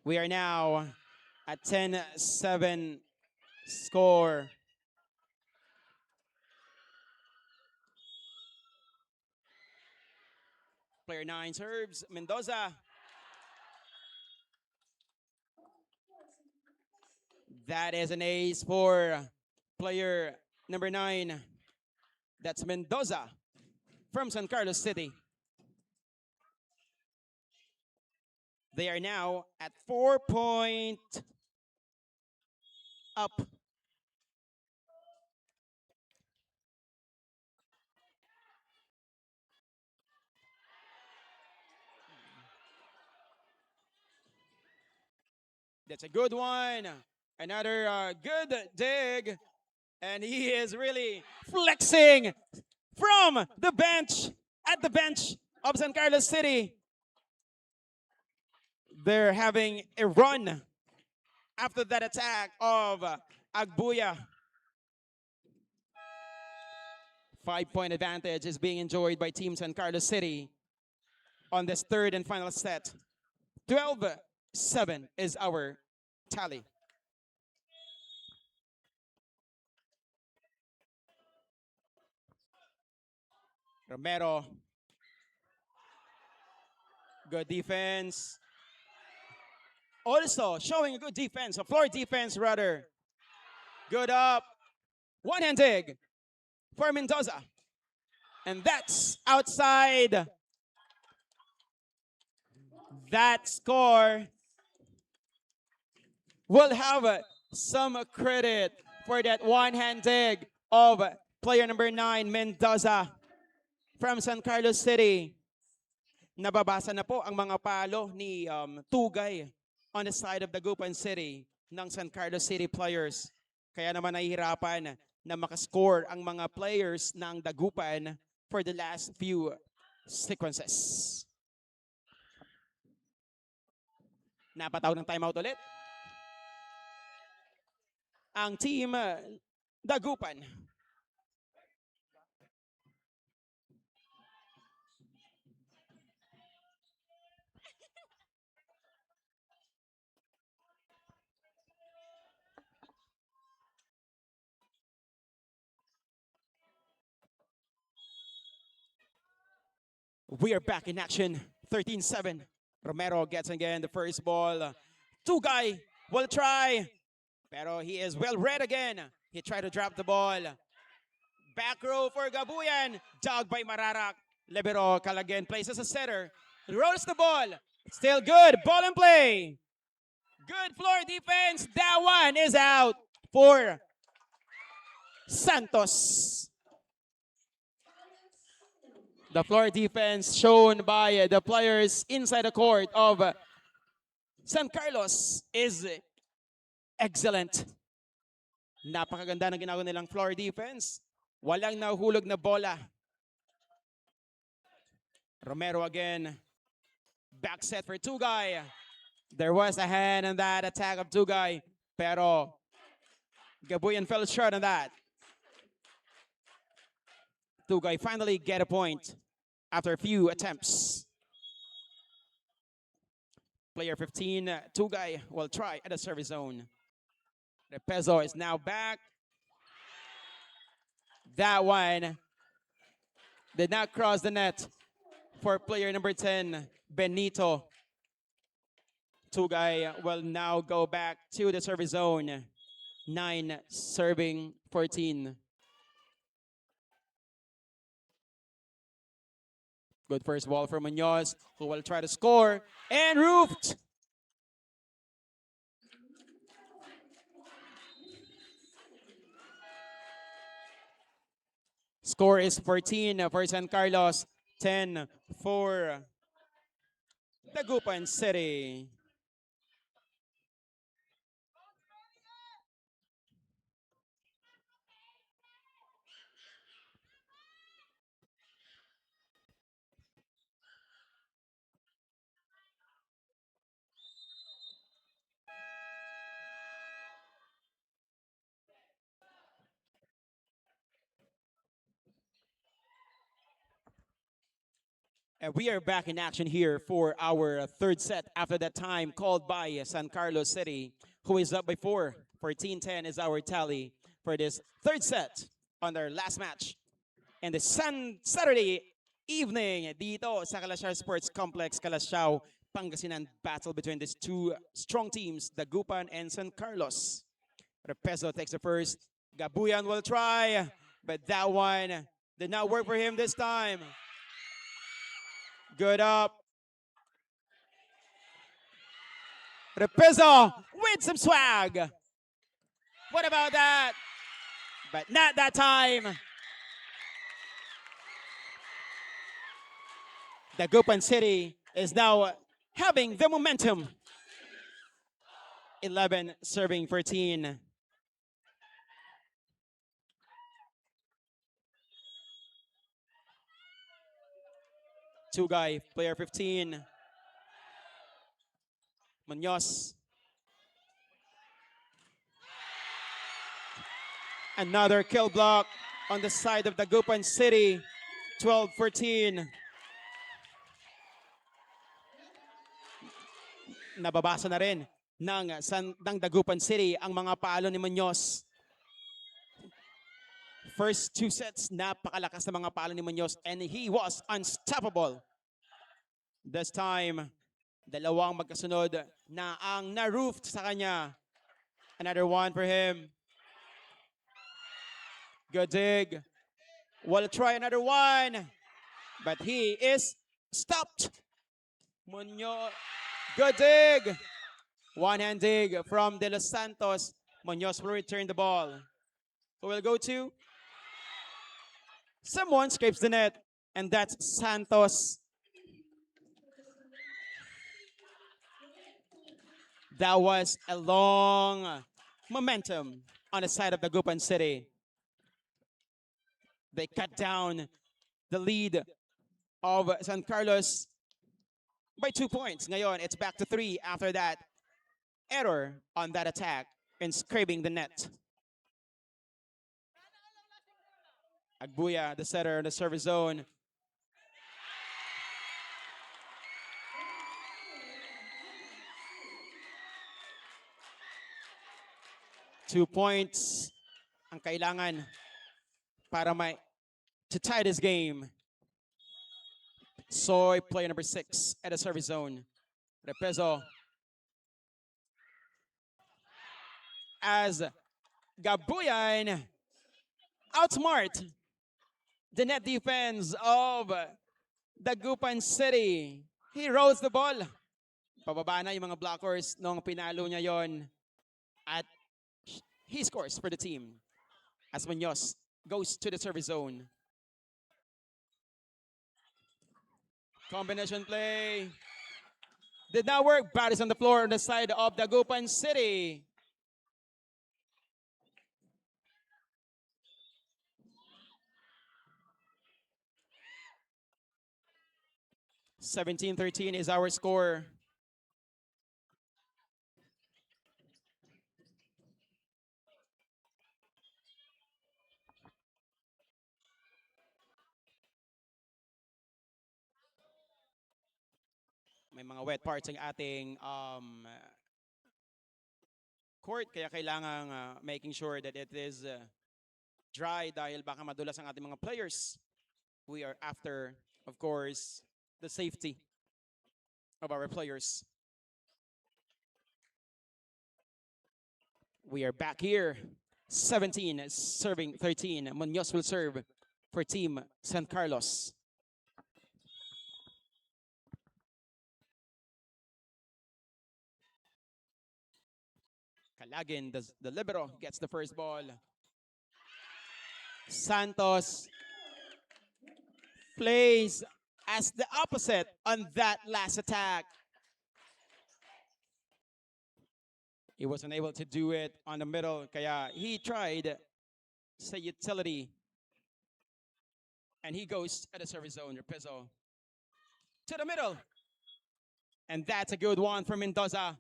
We are now at 10-7 score. Player 9 serves, Mendoza. That is an ace for player number 9. That's Mendoza from San Carlos City. They are now at 4-point up. That's a good one. Another good dig. And he is really flexing from the bench, at the bench of San Carlos City. They're having a run after that attack of Agbuya. 5-point advantage is being enjoyed by Team San Carlos City on this third and final set. 12-7 is our tally. Romero. Good defense. Also showing a good defense, a floor defense rather. Good up. One-hand dig for Mendoza. And that's outside. That score will have some credit for that one-hand dig of player number 9, Mendoza from San Carlos City. Nababasa na po ang mga palo ni Tugay on the side of Dagupan City ng San Carlos City players. Kaya naman nahihirapan na makascore ang mga players ng Dagupan for the last few sequences. Napatawag ng timeout ulit. ang team Dagupan. We are back in action. 13-7. Romero gets again the first ball. Tugay will try. Pero he is well read again. He tried to drop the ball. Back row for Gabuyan. Dug by Mararak. Libero Calagan places a setter. Rolls the ball. Still good. Ball in play. Good floor defense. That one is out for Santos. The floor defense shown by the players inside the court of San Carlos is excellent. Napakaganda ng ginagawa nilang floor defense. Walang nahuhulog na bola. Romero again. Back set for Tugay. There was a hand on that attack of Tugay. Pero Gabuyan fell short on that. Tugay finally get a point after a few attempts. Player 15, Tugay will try at the service zone. The Peso is now back. That one did not cross the net for player number 10, Benito. Tugay will now go back to the service zone. 9 serving 14. Good first ball for Munoz, who will try to score, and roofed. Score is 14 for San Carlos, 10 for Dagupan City. And we are back in action here for our third set after that time called by San Carlos City, who is up by 4. 14-10 is our tally for this third set on their last match. And the Saturday evening dito sa Calasiao Sports Complex, Calasiao, Pangasinan, battle between these two strong teams, Dagupan and San Carlos. Repeso takes the first. Gabuyan will try, but that one did not work for him this time. Good up. Repeso with some swag. What about that? But not that time. Dagupan City is now having the momentum. 11 serving 14. Tugay, player 15. Munoz. Another kill block on the side of Dagupan City. 12-14. Nababasa na rin ng Dagupan City ang mga palo ni Munoz. First 2 sets, napakalakas na mga palo ni Munoz and he was unstoppable. This time, dalawang magkasunod na ang na-roofed sa kanya. Another one for him. Good dig. Will try another one. But he is stopped. Munoz. Good dig. One-hand dig from De Los Santos. Munoz will return the ball. Who will go to? Someone scrapes the net, and that's Santos. That was a long momentum on the side of Dagupan City. They cut down the lead of San Carlos by 2 points. Ngayon, it's back to 3 after that error on that attack and scraping the net. Agbuya, the setter, the service zone. Two points ang kailangan para to tie this game. Soy, player number 6 at the service zone. Repeso as Gabuyan outsmart the net defense of Dagupan City. He rolls the ball. Pababa na yung mga blockers nung pinalo niya yon. At he scores for the team as Munoz goes to the service zone. Combination play. Did not work. Bat is on the floor on the side of Dagupan City. (17-13) is our score. May mga wet parts ang ating court, kaya kailangan making sure that it is dry dahil baka madulas ang ating mga players. We are after, of course, the safety of our players. We are back here. 17 serving 13. Munoz will serve for Team San Carlos. Calagin, the libero, gets the first ball. Santos plays as the opposite on that last attack. He wasn't able to do it on the middle, kaya he tried say utility. And he goes at the service zone, Repeso to the middle. And that's a good one from Mendoza.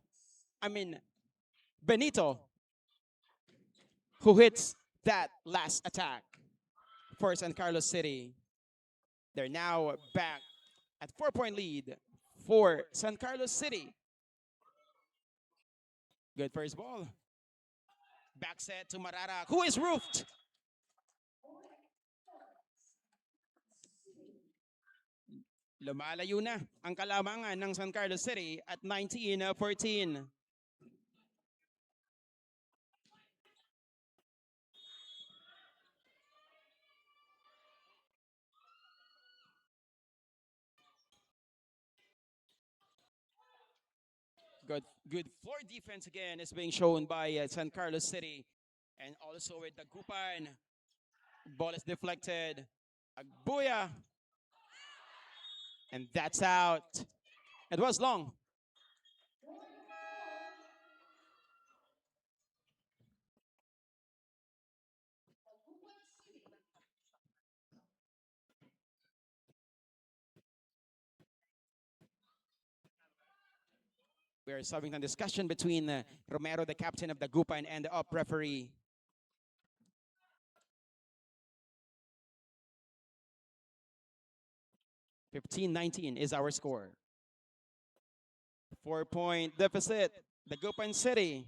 Benito, who hits that last attack for San Carlos City. They're now back at 4-point lead for San Carlos City. Good first ball. Back set to Marara, who is roofed. Lumalayo na ang kalamangan ng San Carlos City at 19-14. Good floor defense again is being shown by San Carlos City. And also with Dagupan. Ball is deflected. Agbuya. And that's out. It was long. We are having a discussion between Romero, the captain of Dagupan, and the up referee. (15-19) is our score. 4-point deficit. Dagupan City.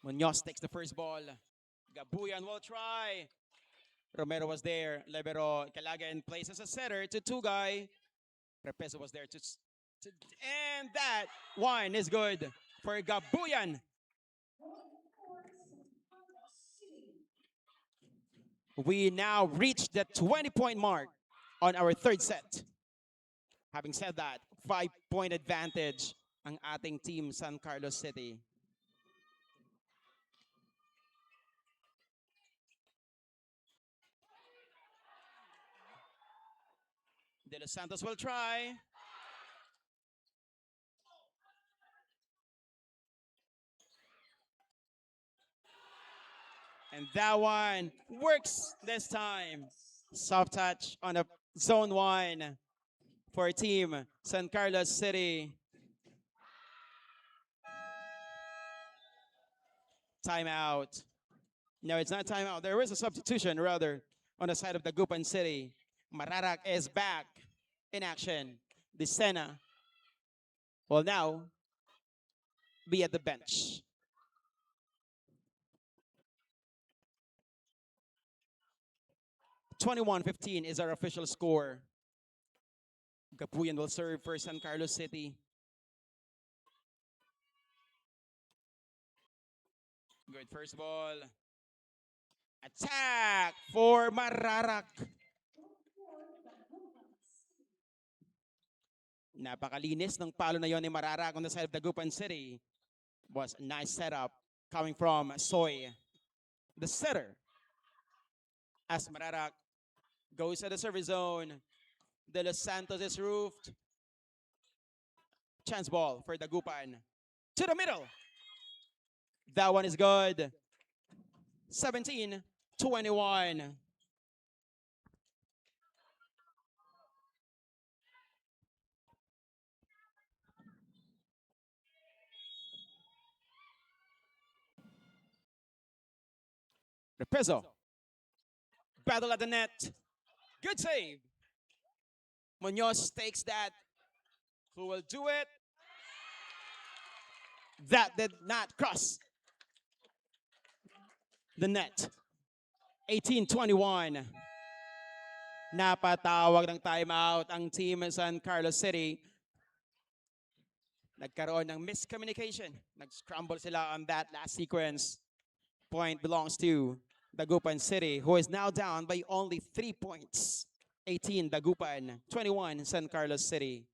Munoz takes the first ball. Gabuyan will try. Romero was there. Libero Calagin places a setter to Tugay. Repeso was there and that one is good for Gabuyan. We now reach the 20-point mark on our third set. Having said that, 5-point advantage ang ating team San Carlos City. De Los Santos will try. And that one works this time. Soft touch on a zone 1 for Team San Carlos City. Timeout. No, it's not timeout. There is a substitution, rather, on the side of the Dagupan City. Mararak is back in action. Dicena will now be at the bench. 21-15 is our official score. Gapuyan will serve for San Carlos City. Good first ball. Attack for Mararak. Napakalinis ng palo na yon ni Mararak on the side of Dagupan City. Was a nice setup coming from Soy, the setter. As Mararak goes to the service zone, De Los Santos is roofed. Chance ball for Dagupan. To the middle. That one is good. 17-21. Repezo. Battle at the net. Good save. Munoz takes that. Who will do it? That did not cross the net. 18-21. Napatawag ng timeout ang team San Carlos City. Nagkaroon ng miscommunication. Nag-scramble sila on that last sequence. Point belongs to Dagupan City, who is now down by only 3 points. 18 Dagupan, 21 San Carlos City.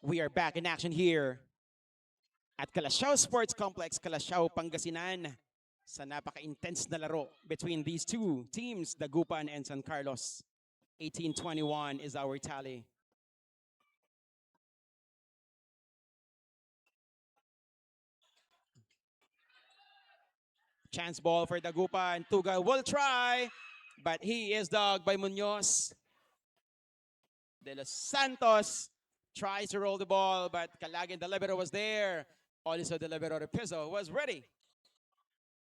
We are back in action here at Calasiao Sports Complex, Calasiao, Pangasinan, sa napaka-intense na laro between these two teams, Dagupan and San Carlos. 18-21 is our tally. Chance ball for Dagupan. Tuga will try, but he is dogged by Munoz. De Los Santos tries to roll the ball, but Calagin, the libero, was there. Also, the libero, Repezo, was ready.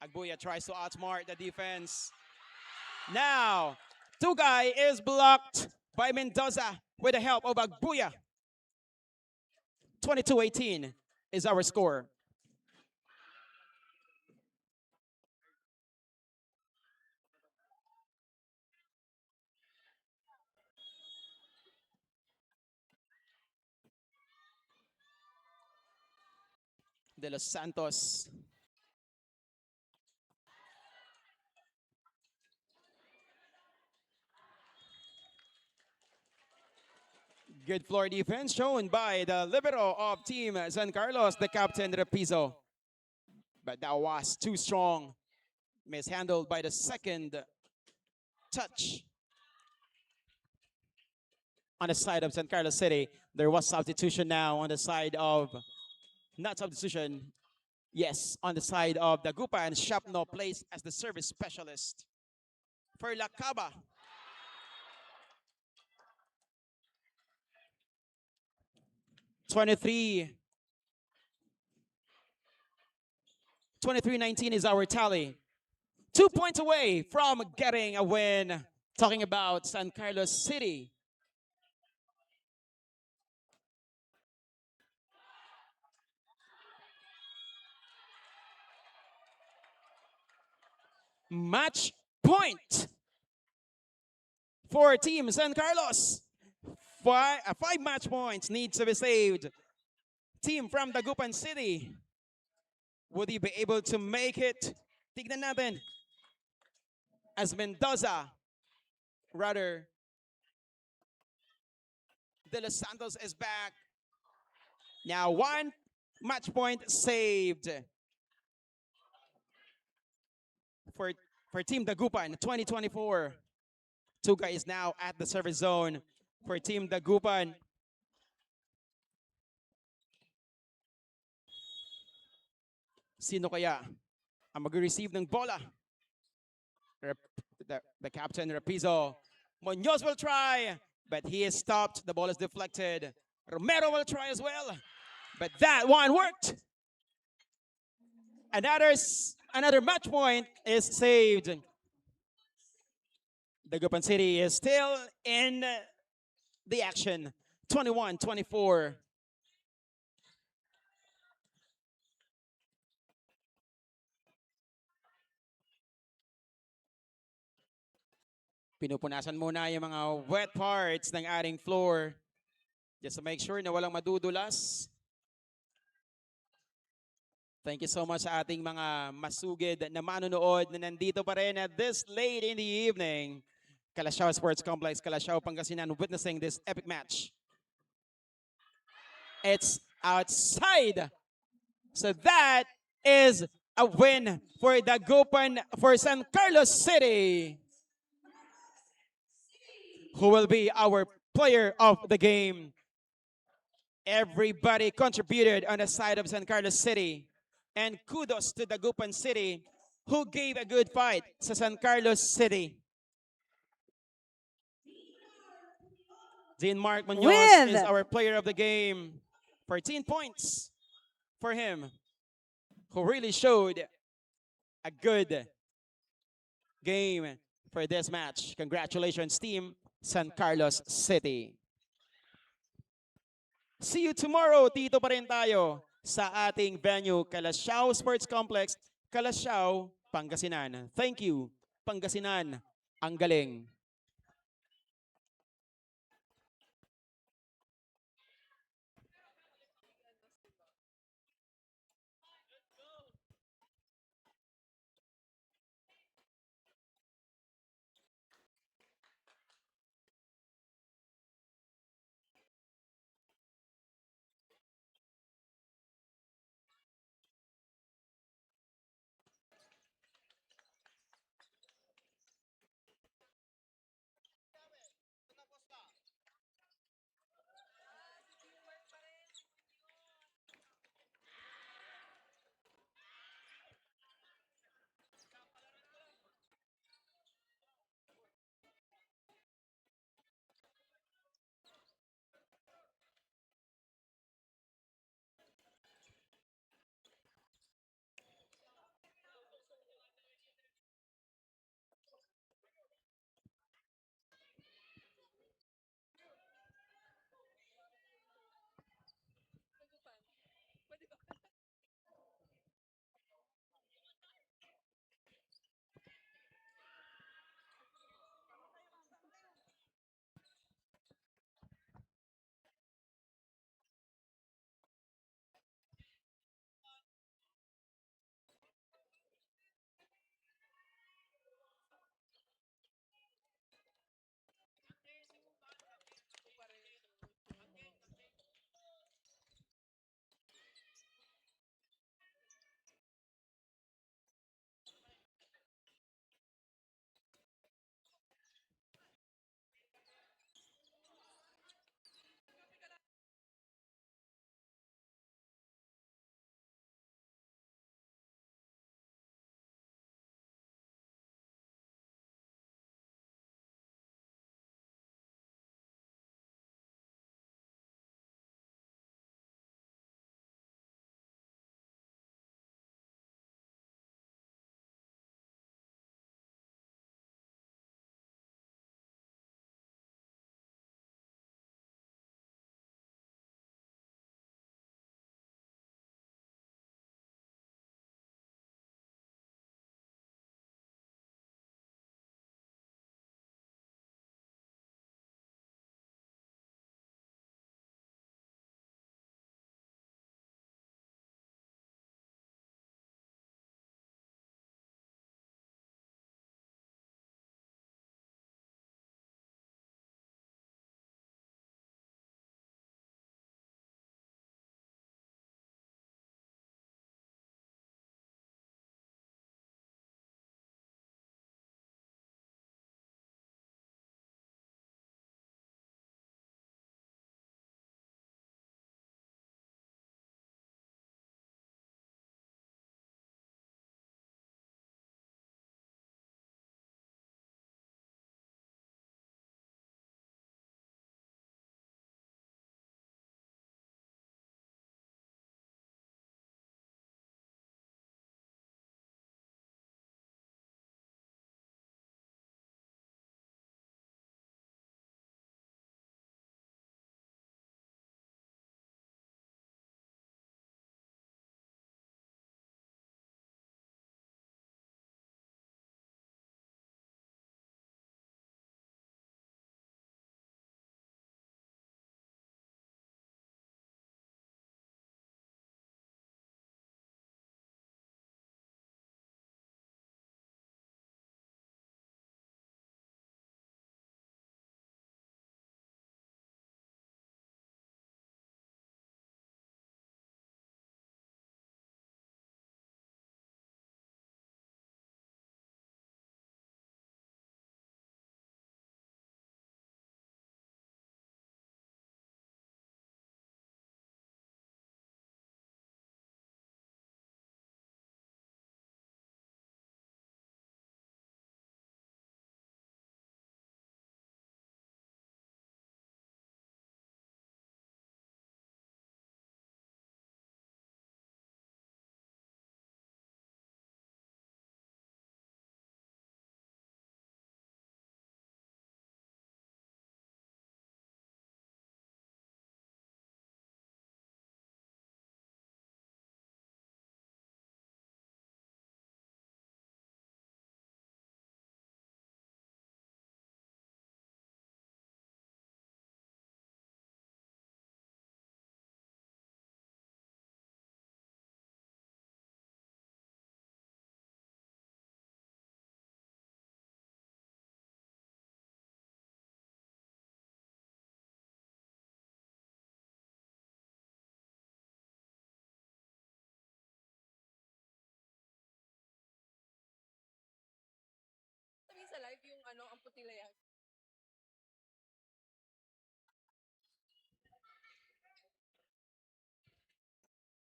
Agbuya tries to outsmart the defense. Now, Tugay is blocked by Mendoza with the help of Agbuya. 22-18 is our score. De Los Santos. Good floor defense shown by the libero of Team San Carlos, the captain Repizo. But that was too strong. Mishandled by the second touch. On the side of San Carlos City, there was substitution now on the side of, not substitution, yes, on the side of Dagupan. Shapno plays as the service specialist for Lacaba. (23) 23-19 is our tally. 2 points away from getting a win. Talking about San Carlos City. Match point for Team San Carlos. Five match points needs to be saved. Team from Dagupan City. Would he be able to make it? Tignan natin. As Mendoza, rather, De Los Santos is back. Now 1 match point saved for Team Dagupan 2024. Tuga is now at the service zone. for Team Dagupan. Sino kaya ang mag-receive ng bola? The captain, Rapizo. Munoz will try, but he is stopped. The ball is deflected. Romero will try as well, but that one worked. Another match point is saved. Dagupan City is still in the action. 21-24. Pinupunasan muna yung mga wet parts ng ating floor just to make sure na walang madudulas. Thank you so much sa ating mga masugid na manonood na nandito pa rin at this late in the evening. Calasiao Sports Complex, Calasiao, Pangasinan, witnessing this epic match. It's outside. So that is a win for Dagupan for San Carlos City, who will be our player of the game. Everybody contributed on the side of San Carlos City. And kudos to Dagupan City, who gave a good fight sa San Carlos City. Dean Mark Munoz is our player of the game. 14 points for him, who really showed a good game for this match. Congratulations, Team San Carlos City. See you tomorrow. Dito pa rin tayo sa ating venue, Calasiao Sports Complex, Calasiao, Pangasinan. Thank you, Pangasinan. Ang galing.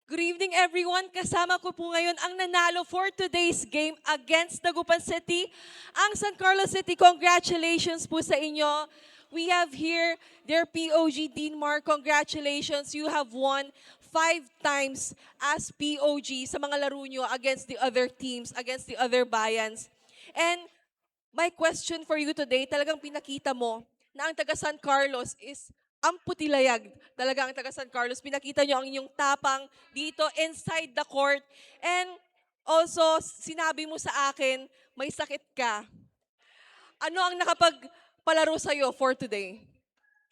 Good evening, everyone. Kasama ko po ngayon ang nanalo for today's game against Dagupan City, ang San Carlos City. Congratulations po sa inyo. We have here their POG Denmark. Congratulations. You have won 5 times as POG sa mga laro nyo against the other teams, against the other bayans. And my question for you today, talagang pinakita mo na ang taga San Carlos is ang putilayag. Talaga ang taga San Carlos. Pinakita nyo ang inyong tapang dito inside the court. And also, sinabi mo sa akin, may sakit ka. Ano ang nakapagpalaro sa'yo for today?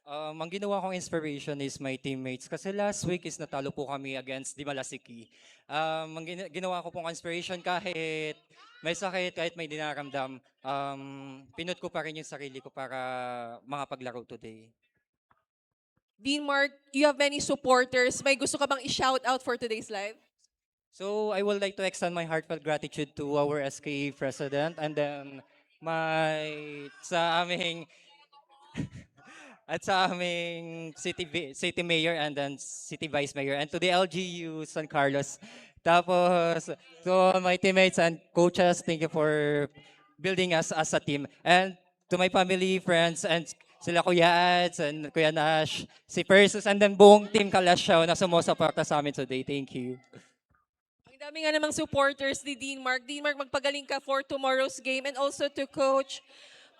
Ang ginawa kong inspiration is my teammates. Kasi last week is natalo po kami against Di Malasiki. Ginawa ko pong inspiration kahit may sakit, kahit may dinaramdam, pinut ko pa rin yung sarili ko para makapaglaro today. Denmark, you have many supporters. May gusto ka bang i-shout out for today's live? So I would like to extend my heartfelt gratitude to our SK President and then sa aming at sa aming city mayor and then city vice mayor and to the LGU San Carlos. Tapos to my teammates and coaches, thank you for building us as a team. And to my family, friends, and sila Kuya Ads and Kuya Nash, si Persus, and then buong team Kalasyaw na sumusuporta sa amin today. Thank you. Ang dami nga namang supporters ni Denmark. Denmark, magpagaling ka for tomorrow's game and also to Coach.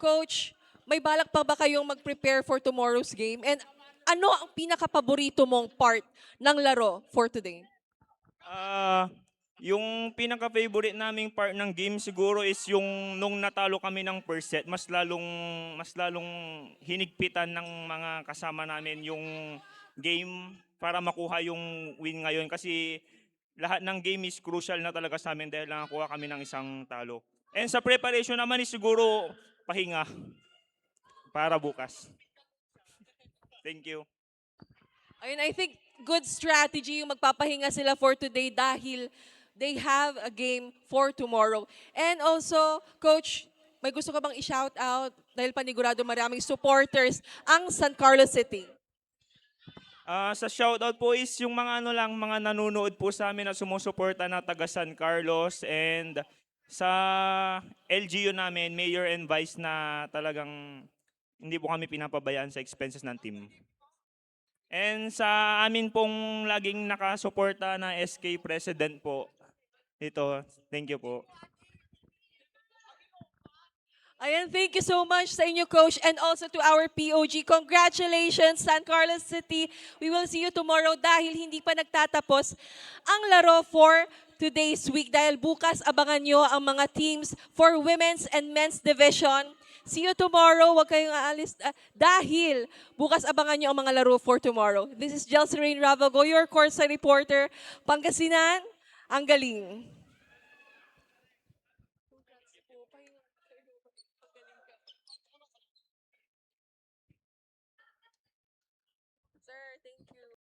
Coach, may balak pa ba kayong mag-prepare for tomorrow's game? And ano ang pinaka-paborito mong part ng laro for today? Yung pinaka-favorite naming part ng game siguro is yung nung natalo kami ng first set, mas lalong hinigpitan ng mga kasama namin yung game para makuha yung win ngayon kasi lahat ng game is crucial na talaga sa amin dahil nakakuha kami ng isang talo. And sa preparation naman is siguro pahinga para bukas. Thank you. Ayun, I think good strategy yung magpapahinga sila for today dahil they have a game for tomorrow. And also, Coach, may gusto ka bang i-shout out dahil panigurado maraming supporters ang San Carlos City? Sa shoutout po is yung mga mga nanonood po sa amin at sumusuporta na taga San Carlos and sa LGU namin, Mayor and Vice na talagang hindi po kami pinapabayaan sa expenses ng team. And sa amin pong laging nakasuporta na SK President po, ito, thank you po. Ayan, thank you so much sa inyo, Coach, and also to our POG. Congratulations, San Carlos City. We will see you tomorrow dahil hindi pa nagtatapos ang laro for today's week. Dahil bukas, abangan nyo ang mga teams for women's and men's division. See you tomorrow. Huwag kayong aalis dahil bukas abangan nyo ang mga laro for tomorrow. This is Jelserine Ravago, your courtside reporter. Pangasinan, ang galing.